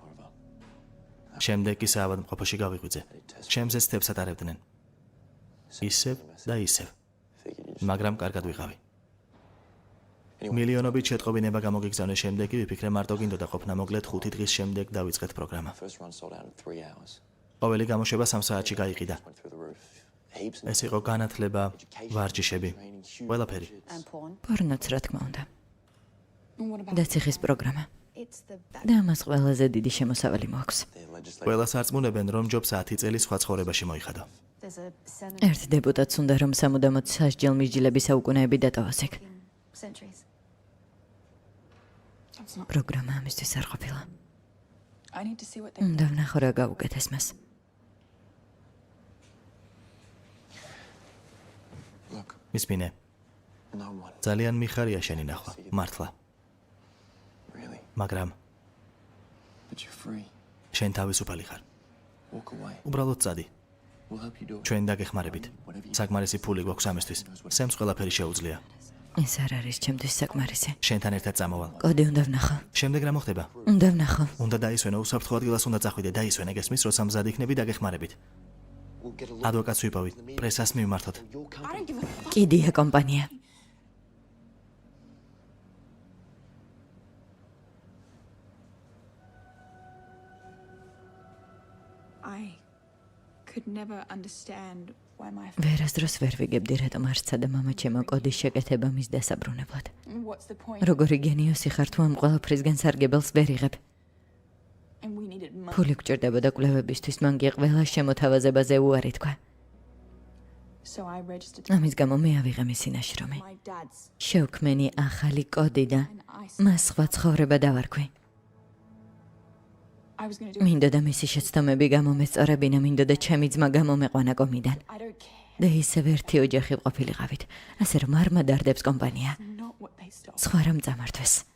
შემდეგ ის ავადმყოფოში გავიღვიძე. ჩემზე თებს ატარებდნენ. ისევ და ისევ. მაგრამ კარგად ვიყავი. მილიონობით შეტყობინება გამოგიგზავნე შემდეგ ვიფიქრე მარტო გინდოდა ყოფნა მოკლედ 5 დღის შემდეგ დავიწყეთ პროგრამა. ყოველი გამოშვება 3 საათში გაიყიდა. ეს იყო განათლება, ვარჯიშები, ყველაფერი. პორნოც რა თქმა უნდა. და ციხის პროგრამა. და ამას ყველაზე დიდი შემოსავალი მოაქვს. ყველას არწმუნებენ, რომ ჯობს 10 წელი სხვა ცხოვრებაში მოიხადო. ერთ დეპუტატს უნდა, რომ სამუდამოდ სასჯელ მისჯილების საუკუნეები დატოვოს იქ. პროგრამა ამისთვის არ ყოფილა. უნდა ვნახო რა გაუკეთეს მას. მისმინე. ძალიან მიხარია შენი ნახვა, მართლა. მაგრამ შენ თავისუფალი ხარ. უბრალოდ წადი. ჩვენ დაგეხმარებით. საკმარისი ფული გვაქვს ამისთვის. სემს ყველაფერი შეუძლია. ეს არ არის ჩემთვის საკმარისი. შენთან ერთად წამოვალ. კოდი უნდა ვნახო. შემდეგ რა მოხდება? უნდა ვნახო. უნდა დაისვენო, უსაფრთხო ადგილას უნდა წახვიდე, დაისვენე, გესმის, როცა მზად იქნები დაგეხმარებით. ადვოკატს ვიპოვით, პრესას მივმართოთ. კიდია კომპანია. ვერასდროს ვერ ვიგებდი, რატომ არცსა და მამა ჩემო კოდის შეკეთება მის დასაბრუნებლად. როგორი გენიოსი ხარ თუ ამ ყველაფრისგან სარგებელს ვერ იღებ. ფული გჭირდებოდა კვლევებისთვის, მან კი ყველა შემოთავაზებაზე უარი თქვა. ამის გამო მე ავიღე მისი ნაშრომი. შევქმენი ახალი კოდი და მას სხვა ცხოვრება დავარქვი. მინდოდა მისი შეცდომები გამომესწორებინა, მინდოდა ჩემი ძმა გამომეყვანა კომიდან. და ისევ ერთი ოჯახი ყოფილიყავით, ასე რომ არ მადარდებს კომპანია. სხვა რამ წამართვეს.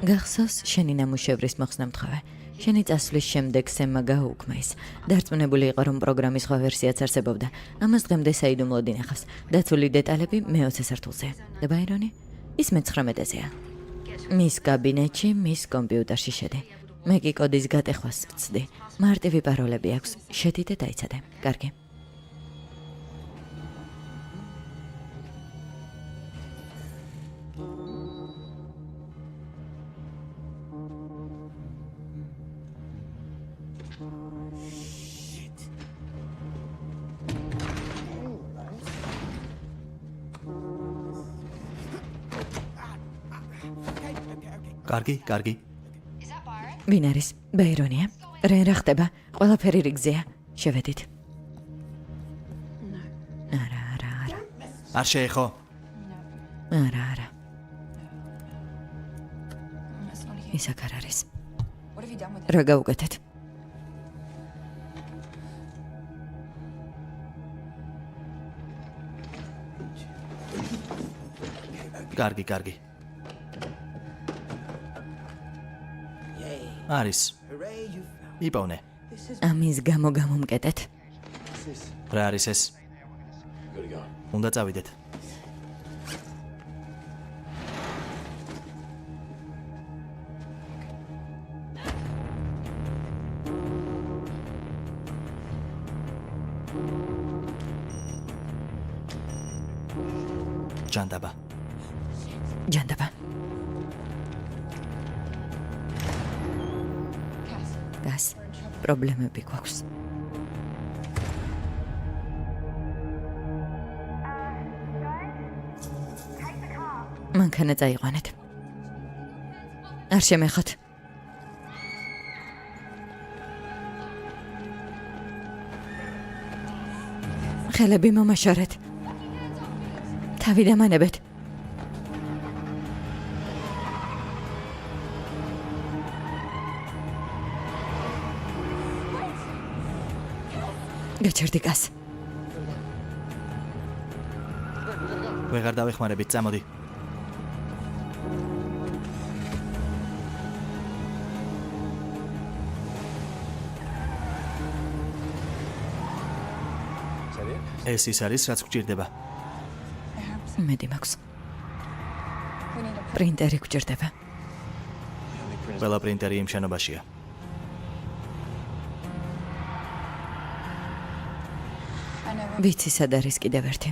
გახსოვს შენი ნამუშევრის მოხსნამთხოვე. შენი წასვლის შემდეგ სემმა გააუქმა ის. დარწმუნებული იყო, რომ პროგრამის სხვა ვერსიაც არსებობდა. ამას დღემდე საიდუმლოდ ინახავს. დაცული დეტალები მე-20 სართულზეა. და ბაირონი? ის მე-19-ზეა. მის კაბინეტში, მის კომპიუტერში შედი. მე კი კოდის გატეხვას ვწდი. მარტივი პაროლები აქვს. შედი და დაიცადე. კარგი. კარგი. ვინ არის? ბაირონია. რენ რა ხდება? ყველაფერი რიგზეა. შევედით. არა. არ შეეხო. არა. That's not here. ის აქ არ არის. What have you done with it? რა გაუკეთეთ? კარგი. არის. იპოვნე. ამის გამო გამომკეტეთ. რა არის ეს? უნდა წავიდეთ. ჯანდაბა. გას. პრობლემები გვაქვს. მანქანა წაიყვანეთ. არ შემეხოთ. ხელები მომაშორეთ. თავი დამანებეთ. გაჩერდი გას. ვეღარ დავეხმარებით, წამოდი. ეს ის არის, რაც გვჭირდება. მედი მაქვს. პრინტერი გვჭირდება. ყველა პრინტერი იმ შენობაშია. ვიცი სად არის კიდევ ერთი.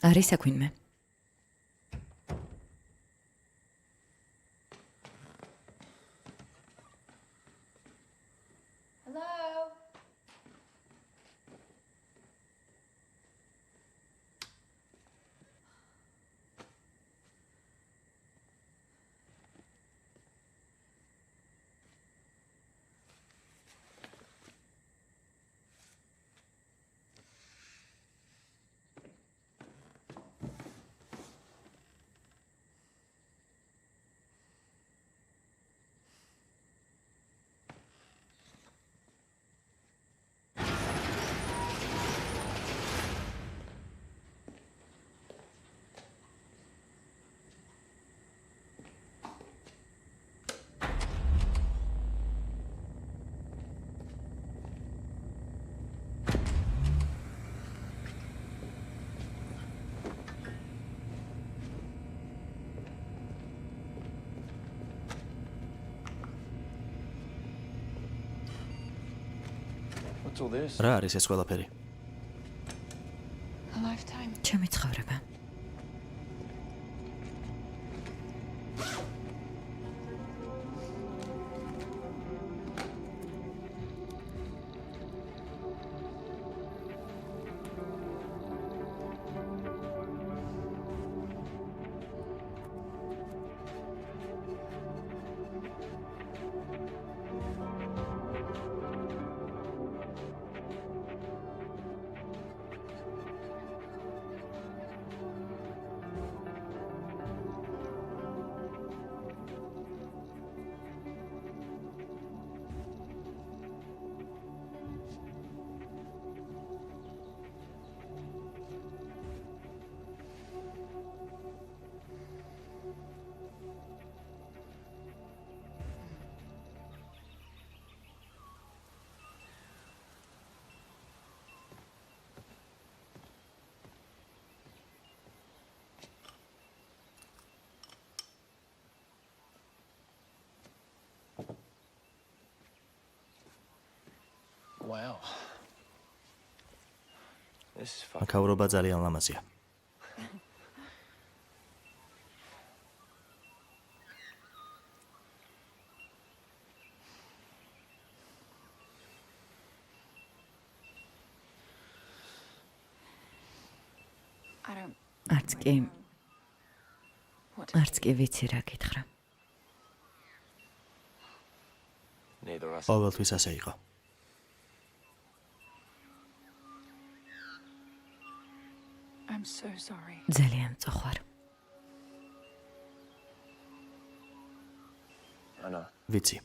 არის აქვინმე. Hello? What's all this? რა არის ეს ყველაფერი? A lifetime. ჩემი ცხოვრება. Wow. This is fucking. აქაურობა ძალიან ლამაზია. არც კი ვიცი რა გითხრა. ყოველთვის ასე იყო. I'm so sorry. ძალიან მწოხვარ. ვიცი.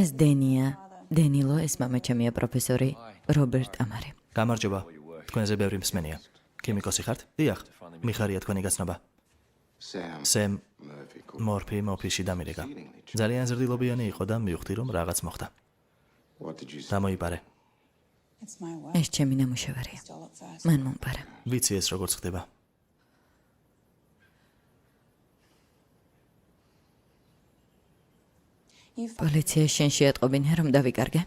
ეს დენილო, ეს მამაჩემია პროფესორი რობერტ ამარი. გამარჯობა. თქვენზე ბევრი მსმენია. ქიმიკოსი ხართ? დიახ. მიხარია თქვენი გაცნობა. სემ მორფი ოფისში დამირეკა. ძალიან ზრდილობიანი იყო და მივხვდი რომ რაღაც მოხდა. დამოიპარე. ეს ჩემი ნამუშევარია. მან მომპარა. ვიცი ეს როგორც ხდება. პოლიცია შენ შეატყობინა რომ დავიკარგე?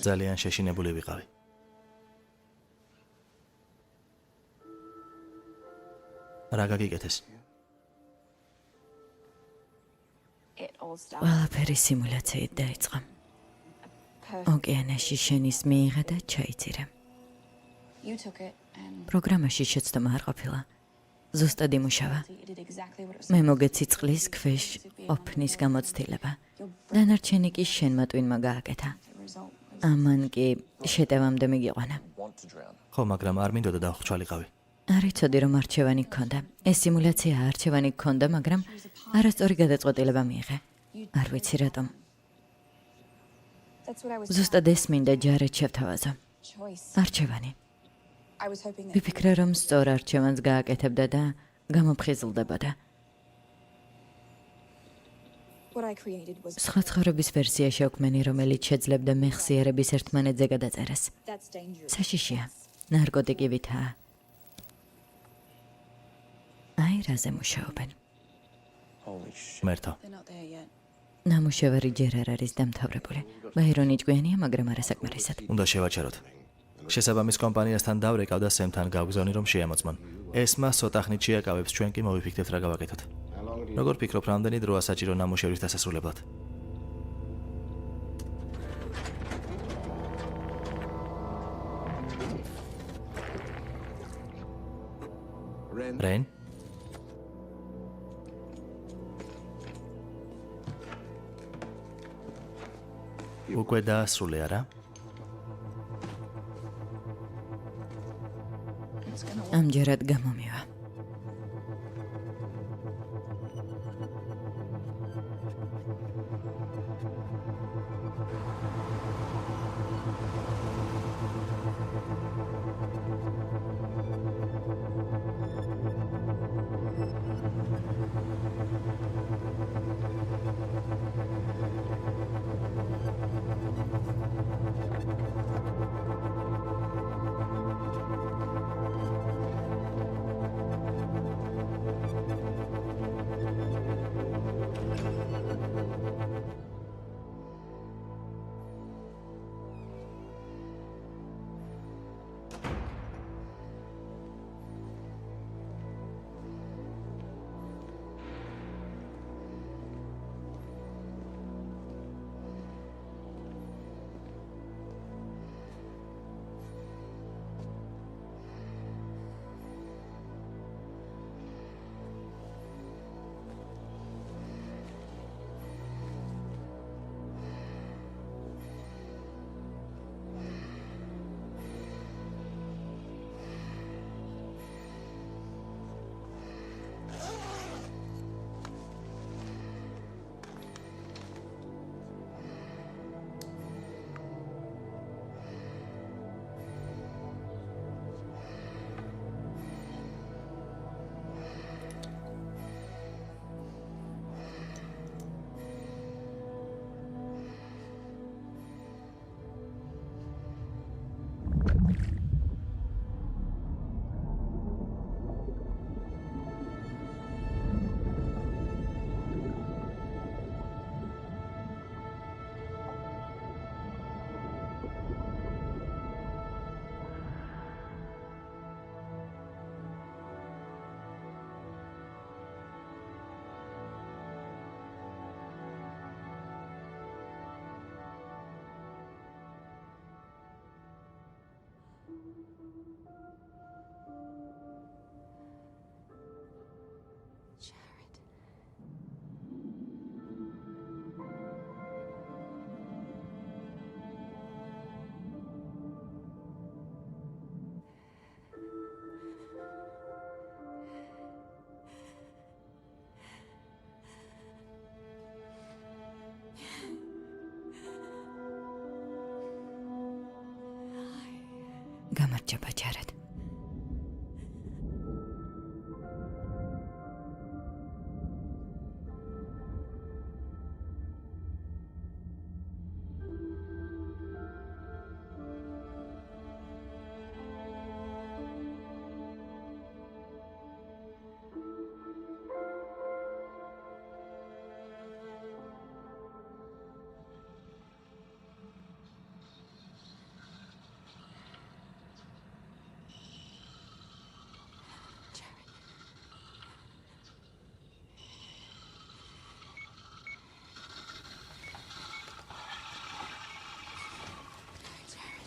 ძალიან შეშინებული ვიყავი. რა გაგიკეთეს? ყველაფერი სიმულაციით დაიწყო. ოკეანეში შენის მიიღე და ჩაიცირე. You took it and პროგრამაში შეცდომა არ ყოფილა. ზუსტად იმუშავა. you did exactly what it was. მე მოგეცი წყლის ქვეშ ოფნის გამოცდილება. დანარჩენი კი შენმა ტვინმა გააკეთა. The result was ამან კი შეტევამდე მიგიყვანა. ხო, მაგრამ არ მინდოდა დავხვჩვალიყავი. არ იცოდი რომ არჩევანი გქონდა. ეს სიმულაცია არჩევანი გქონდა, მაგრამ არასწორი გადაწყვეტილება მიიღე. არ ვიცი რატომ. That's what I was ზუსტად ეს მინდა ჯარეთ შევთავაზო. choice. არჩევანი. I was hoping that ვიფიქრე რომ სწორ არჩევანს გააკეთებდა და გამოფხიზლდებოდა. what I created was სხვა ცხოვრების ვერსია შეუქმენი, რომელიც შეძლებდა მეხსიერების ერთმანეთზე გადაწერას. that's dangerous. საშიშია. ნარკოტიკებითაა. აი რაზე მუშაობენ. მერთო. They're not there yet. ნამუშევარი ჯერ არ არის დამთავრებული. ბაირონი ჭკვიანია, მაგრამ არასაკმარისად. უნდა შევაჩეროთ. შესაბამის კომპანიასთან დავრეკავ და სემთან გავგზავნი რომ შეამოწმონ. ეს მას ცოტა ხნით შეაკავებს, ჩვენ კი მოვიფიქრებთ რა გავაკეთოთ. როგორ ფიქრობ, რამდენი დროა საჭირო ნამუშევრის დასასრულებლად? რენ? უკვე დაასრულე არა? ამჯერად გამომივა. გამარჯობა, ჯარედ.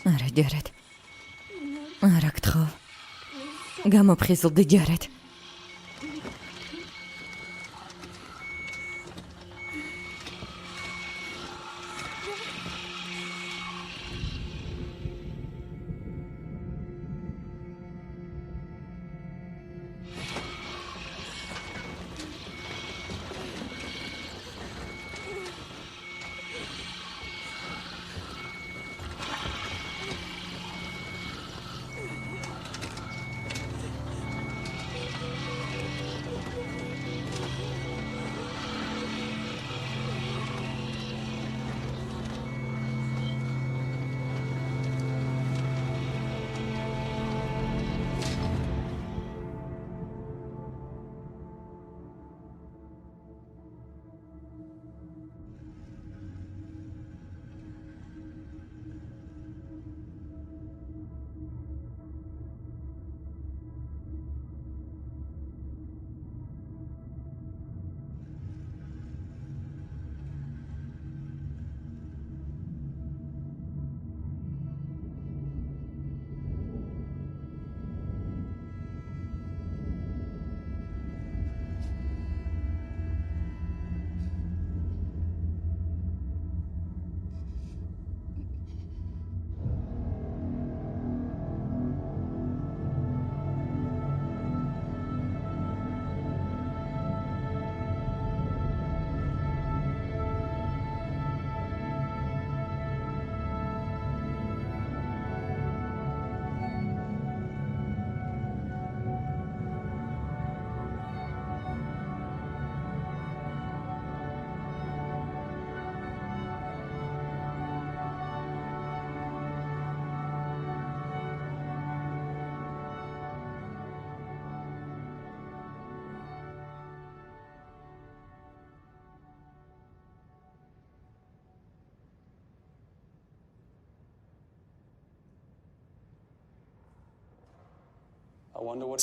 არა, ჯარედ. არა, გთხოვ. გამოფხიზლდი, ჯარედ.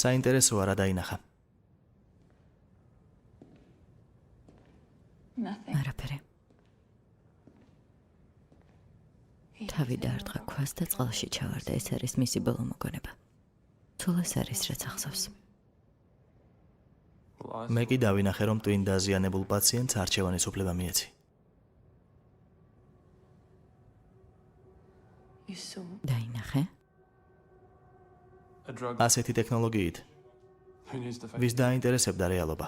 საინტერესოა რა დაინახა. არაფერი. თავი დაარტყა ქვას და წყალში ჩავარდა. ეს არის მისი ბოლო მოგონება. თულ ეს არის რაც ახსოვს. მე კი დავინახე, რომ ტვინ დაზიანებულ პაციენტს არჩევანის უფლება მიეცი. დაინახე? ასეთი ტექნოლოგიით ვის დაინტერესებდა რეალობა?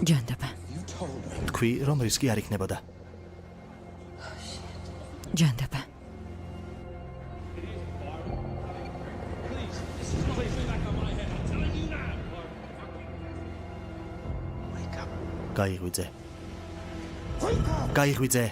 ჯანდაბა. თქვი, რომ რისკი არ იქნებოდა. ჯანდაბა. გაიღვიძე. გაიღვიძე.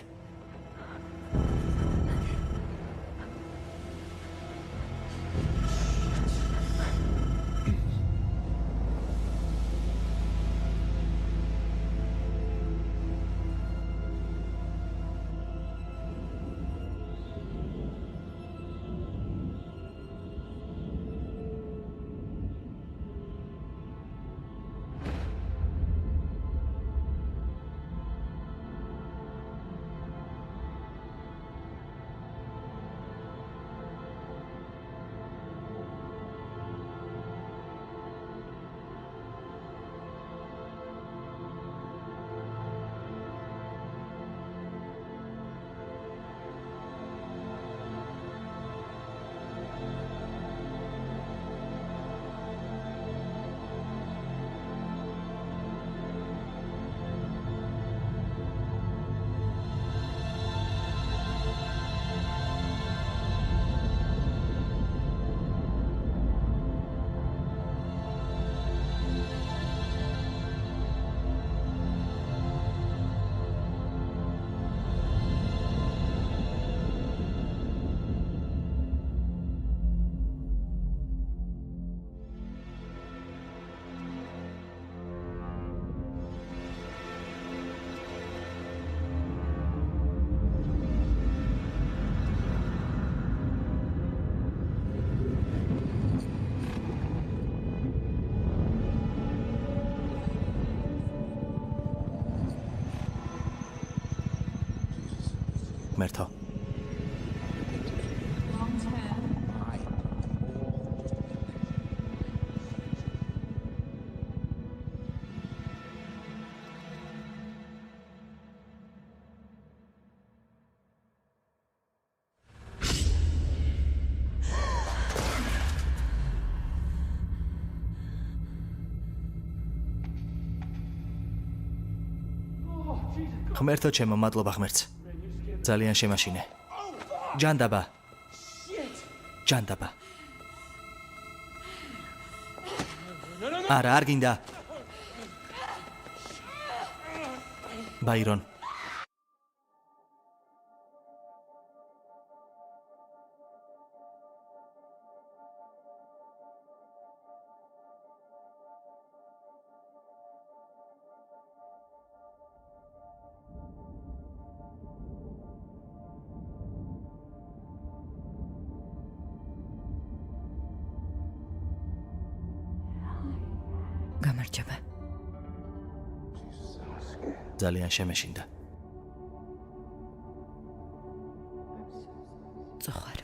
ღმერთო. ღმერთო ჩემო, მადლობა ღმერთს. ძალიან შემაშინე. ჯანდაბა. ჯანდაბა. არა, არ გინდა. ბაირონ. გამარჯობა. ძალიან შემეშინდა. წოხარ.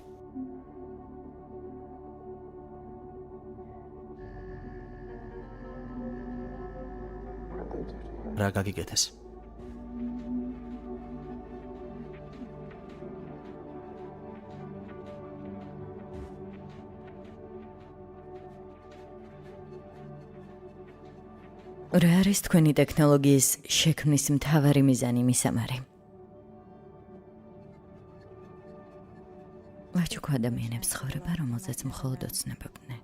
რა გაგიკეთეს? რა არის თქვენი ტექნოლოგიის შექმნის მთავარი მიზანი მისამარი? ვაჭუქ ადამიანებს ცხოვრება, რომელზეც მხოლოდ ოცნებობდნენ.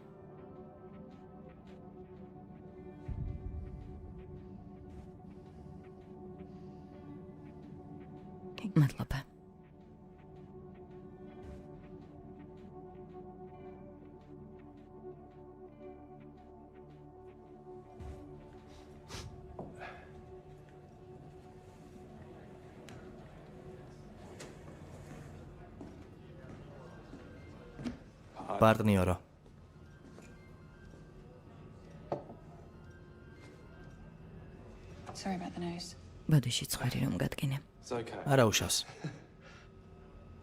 მადლობა. პარტნიორო. Sorry about the nose. ბოდიში ცხვარი რომ გადგინე. It's okay. არა უშავს.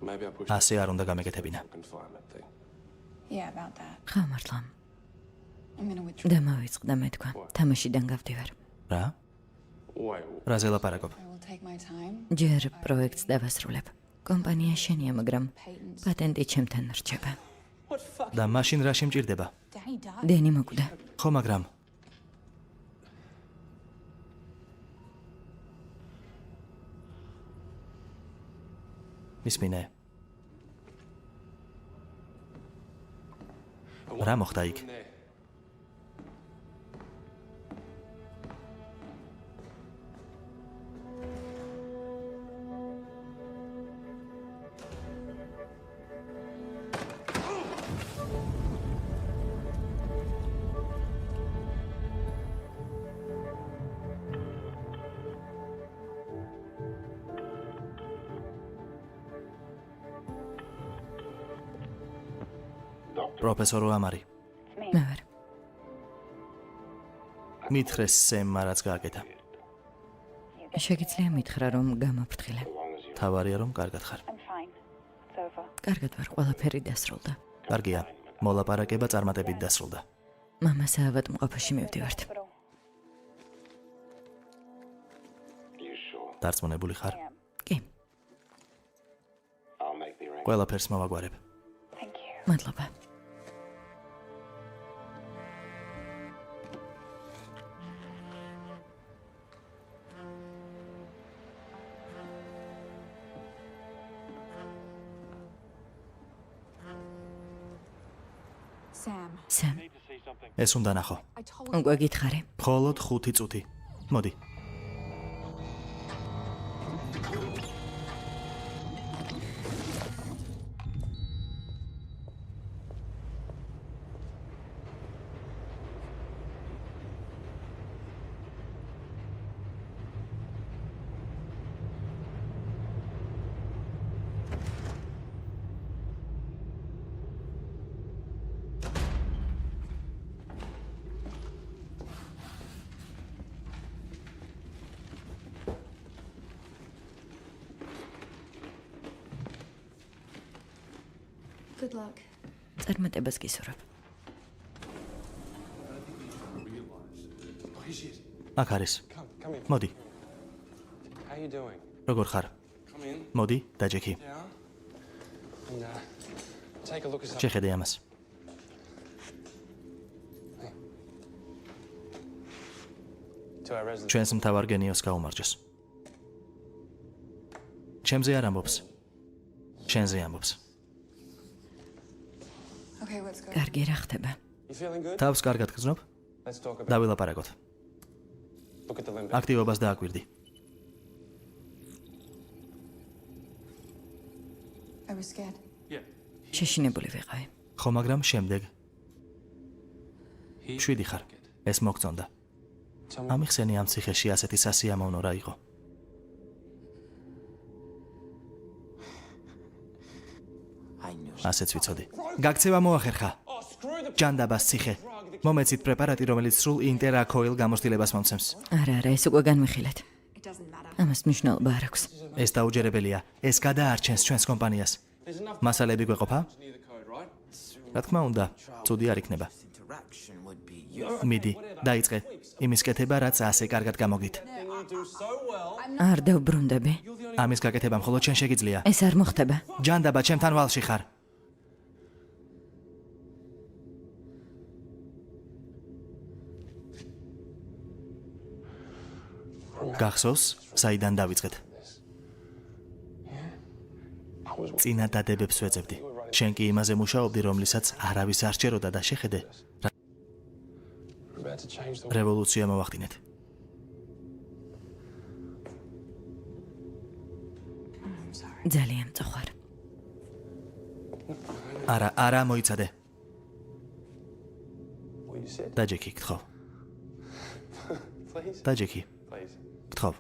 Maybe I pushed ასე არ უნდა გამეკეთებინა. the confinement thing. Yeah, about that. ხა მართლა. I'm gonna withdraw. დამავიწყდა მე თქვა. თამაშიდან გავდივარ. რა? Wait, რაზე ლაპარაკობ? I will take my time. ჯერ პროექტს დავასრულებ. კომპანია შენია, მაგრამ პატენტი ჩემთან რჩება. და მაშინ რა შემჭირდება? Danny died. დენი მოკვდა. ხო, მაგრამ ისმინე. რა მოხდა იქ? პროფესორო ამარი. მე ვარ. მითხრეს სემმა რაც გააკეთა. შეგიძლია მითხრა რომ გამაფრთხილე. თავარია რომ კარგად ხარ. კარგად ვარ, ყველაფერი დასრულდა. კარგია. მოლაპარაკება წარმატებით დასრულდა. მამას ავადმყოფოში მივდივართ. დარწმუნებული ხარ? კი, ყველაფერს მოვაგვარებ. მადლობა. Sam. სამ, ეს უნდა ნახო. I told უკვე გითხარი. მხოლოდ 5 წუთი. მოდი. Good luck. წარმატებას გისურვებ. აქ არის. Come in. მოდი. How you doing? როგორ ხარ? Come in. მოდი, დაჯექი. Yeah. And take a look at something. შეხედე ამას. To our residence. ჩვენს მთავარ გენიოს გაუმარჯოს. ჩემზე არ ამბობს. შენზე ამბობს. Okay, let's go. კარგი, რა ხდება? You feeling good? თავს კარგად გრძნობ? Let's talk about. დავილაპარაკოთ. Look at the limb. აქტივობას დააკვირდი. I was scared. Yeah. შეშინებული ვიყავი. ხო, მაგრამ შემდეგ 7 ხარ. ეს მოგწონდა. ამიხსენი ამ ციხეში ასეთი სასიამოვნო რა იყო. ასეც ვიცოდი. გაქცევა მოახერხა. ჯანდაბას ციხე. მომეცით პრეპარატი, რომელიც სრულ ინტერაკოილ გამოცდილებას მომცემს. არა, ეს უკვე განვიხილეთ. It doesn't matter. ამას მნიშვნელობა არ აქვს. ეს დაუჯერებელია. ეს გადაარჩენს ჩვენს კომპანიას. მასალები გვეყოფა? Near the code, right? რა თქმა უნდა, ცუდი არ იქნება. მიდი, დაიწყე. იმის კეთება, რაც ასე კარგად გამოგდით. You do so well. არ დავბრუნდები. ამის გაკეთება მხოლოდ შენ შეგიძლია. ეს არ მოხდება. ჯანდაბა, ჩემთან ვალში ხარ. გახსოვს, საიდან დავიწყეთ? წინა დადებებს ვეძებდი. შენ კი იმაზე მუშაობდი, რომლისაც არავის არ სჯეროდა და შეხედე, We're about to change the რევოლუცია მოვახდინეთ. ძალიან მწუხარ. არა, მოიცადე. what you said. დაჯექი, გთხოვ. Please. დაჯექი, Please. გთხოვ.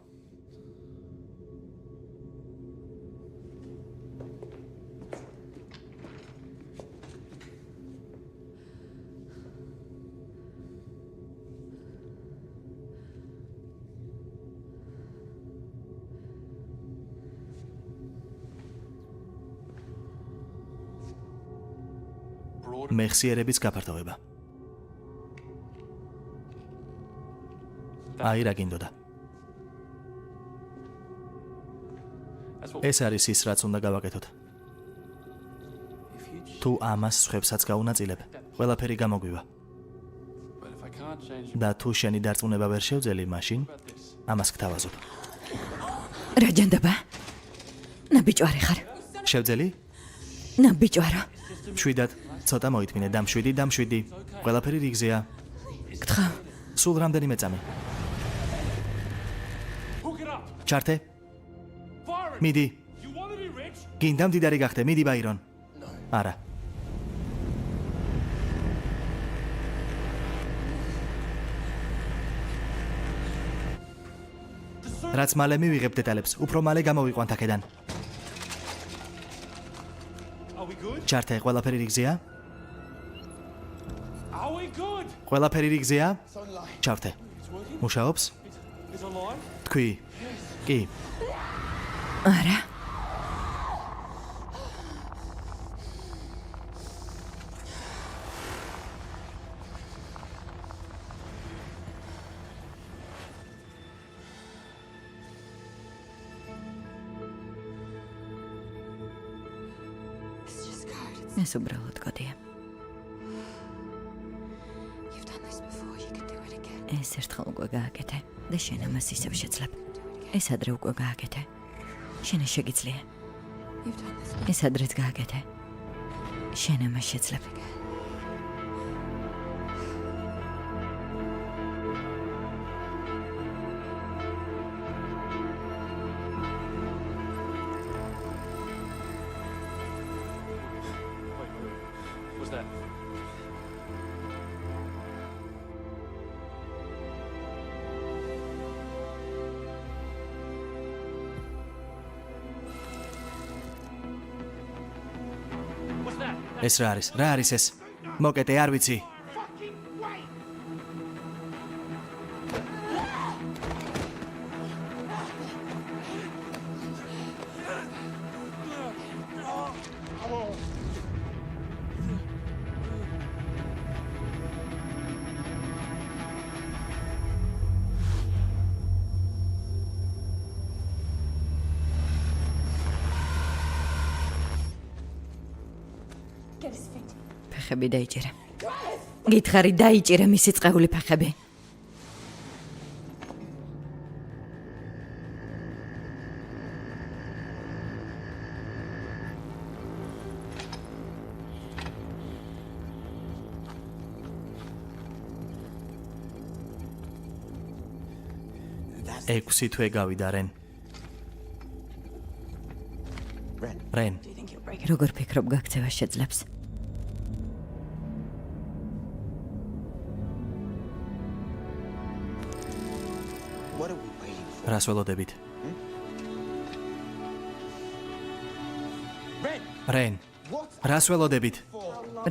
მეხსიერების გაფართოვება. აი რა გინდოდა. ეს არის ის, რაც უნდა გავაკეთოთ. თუ ამას სხვებსაც გაუნაწილებ, ყველაფერი გამოგვივა. But if I can't change და თუ შენი დარწმუნება ვერ შევძელი, მაშინ ამას გთავაზობ. რა ჯანდაბა? ნაბიჯვარი ხარ. შევძელი? ნაბიჯვარო. შვიდად, ცოტა მოითმინე, დამშვიდი. ყველაფერი რიგზეა. გთხოვ. სულ რამდენიმე წამი. Hook it up. ჩართე. Fire it. მიდი. You want to be rich? გინდა მდიდარი გახდე, მიდი ბაირონ. არა. რაც მალე მივიღებ დეტალებს, უფრო მალე გამოვიყვანთ აქედან. Are we good? ჩართე, ყველაფერი რიგზეა? Are we good? ყველაფერი რიგზეა? ჩავთე. მუშაობს? It's alive? თქვი. კი. არა. It's just code. ეს უბრალოდ კოდია. You've done this before. You can do it again. ეს ერთხელ უკვე გააკეთე და შენ ამას ისევ შეძლებ. ეს ადრე უკვე გააკეთე. შენ შეგიძლია. You've done this ეს ადრეც გააკეთე. შენ ამას შეძლებ. What's that? What's that? ეს რა არის? რა არის ეს? მოკეტე, არ ვიცი. Get his feet. ფეხები დაიჭირე. გითხარი დაიჭირე მისი წყეული ფეხები. ექვსი თვე გავიდა რენ. რენ. Do you think he'll break it? როგორ ფიქრობ გაქცევა შეძლებს? What are we waiting for? რას ველოდებით? რენ. რას ველოდებით?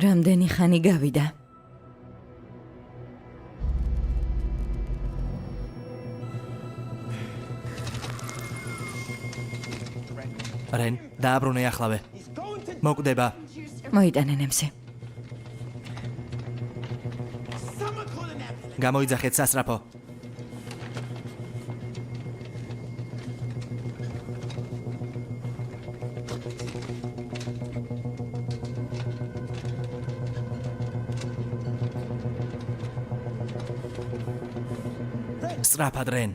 რამდენი ხანი გავიდა? რენ, დააბრუნე ახლავე. მოკვდება. მოიტანენ ემსი. გამოიძახეთ სასწრაფო. სწრაფად რენ.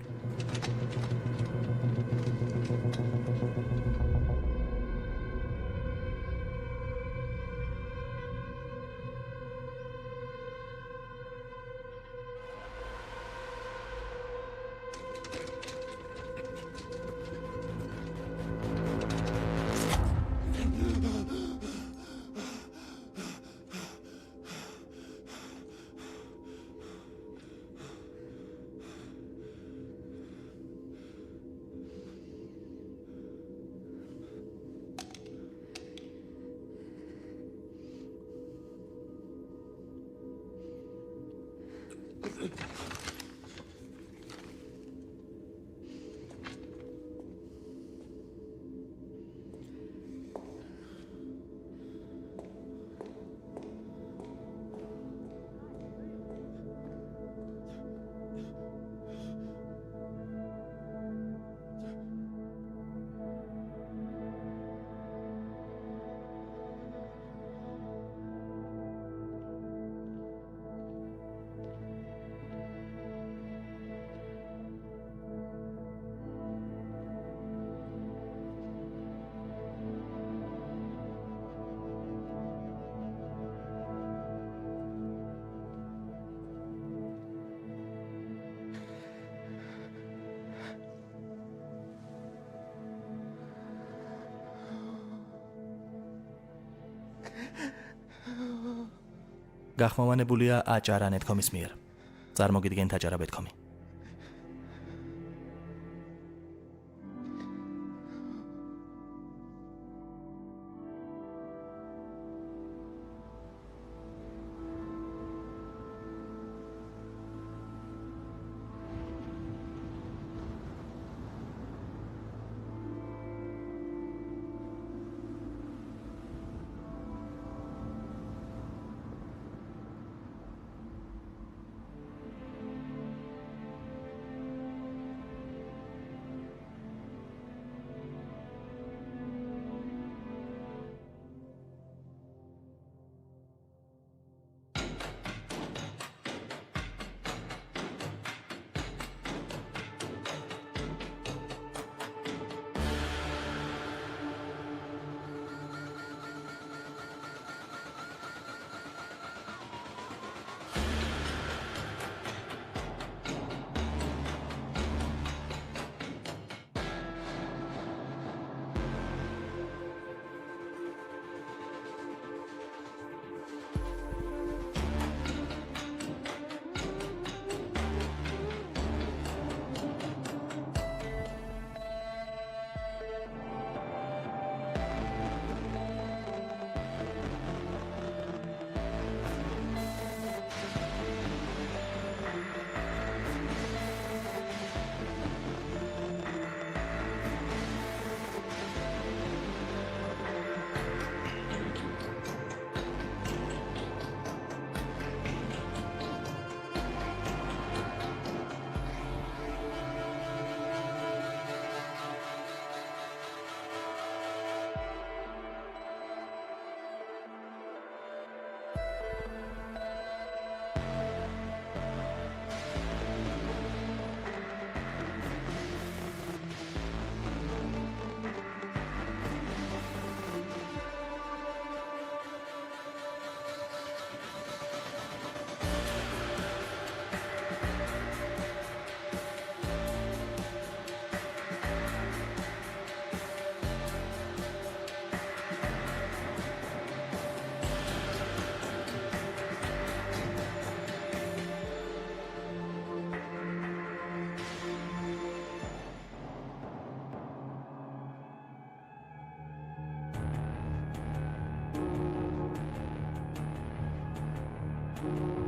გახმოვანებულია აჭარა.com-ის მიერ. წარმოგიდგენთ აჭარა.com. მოგესალმებით.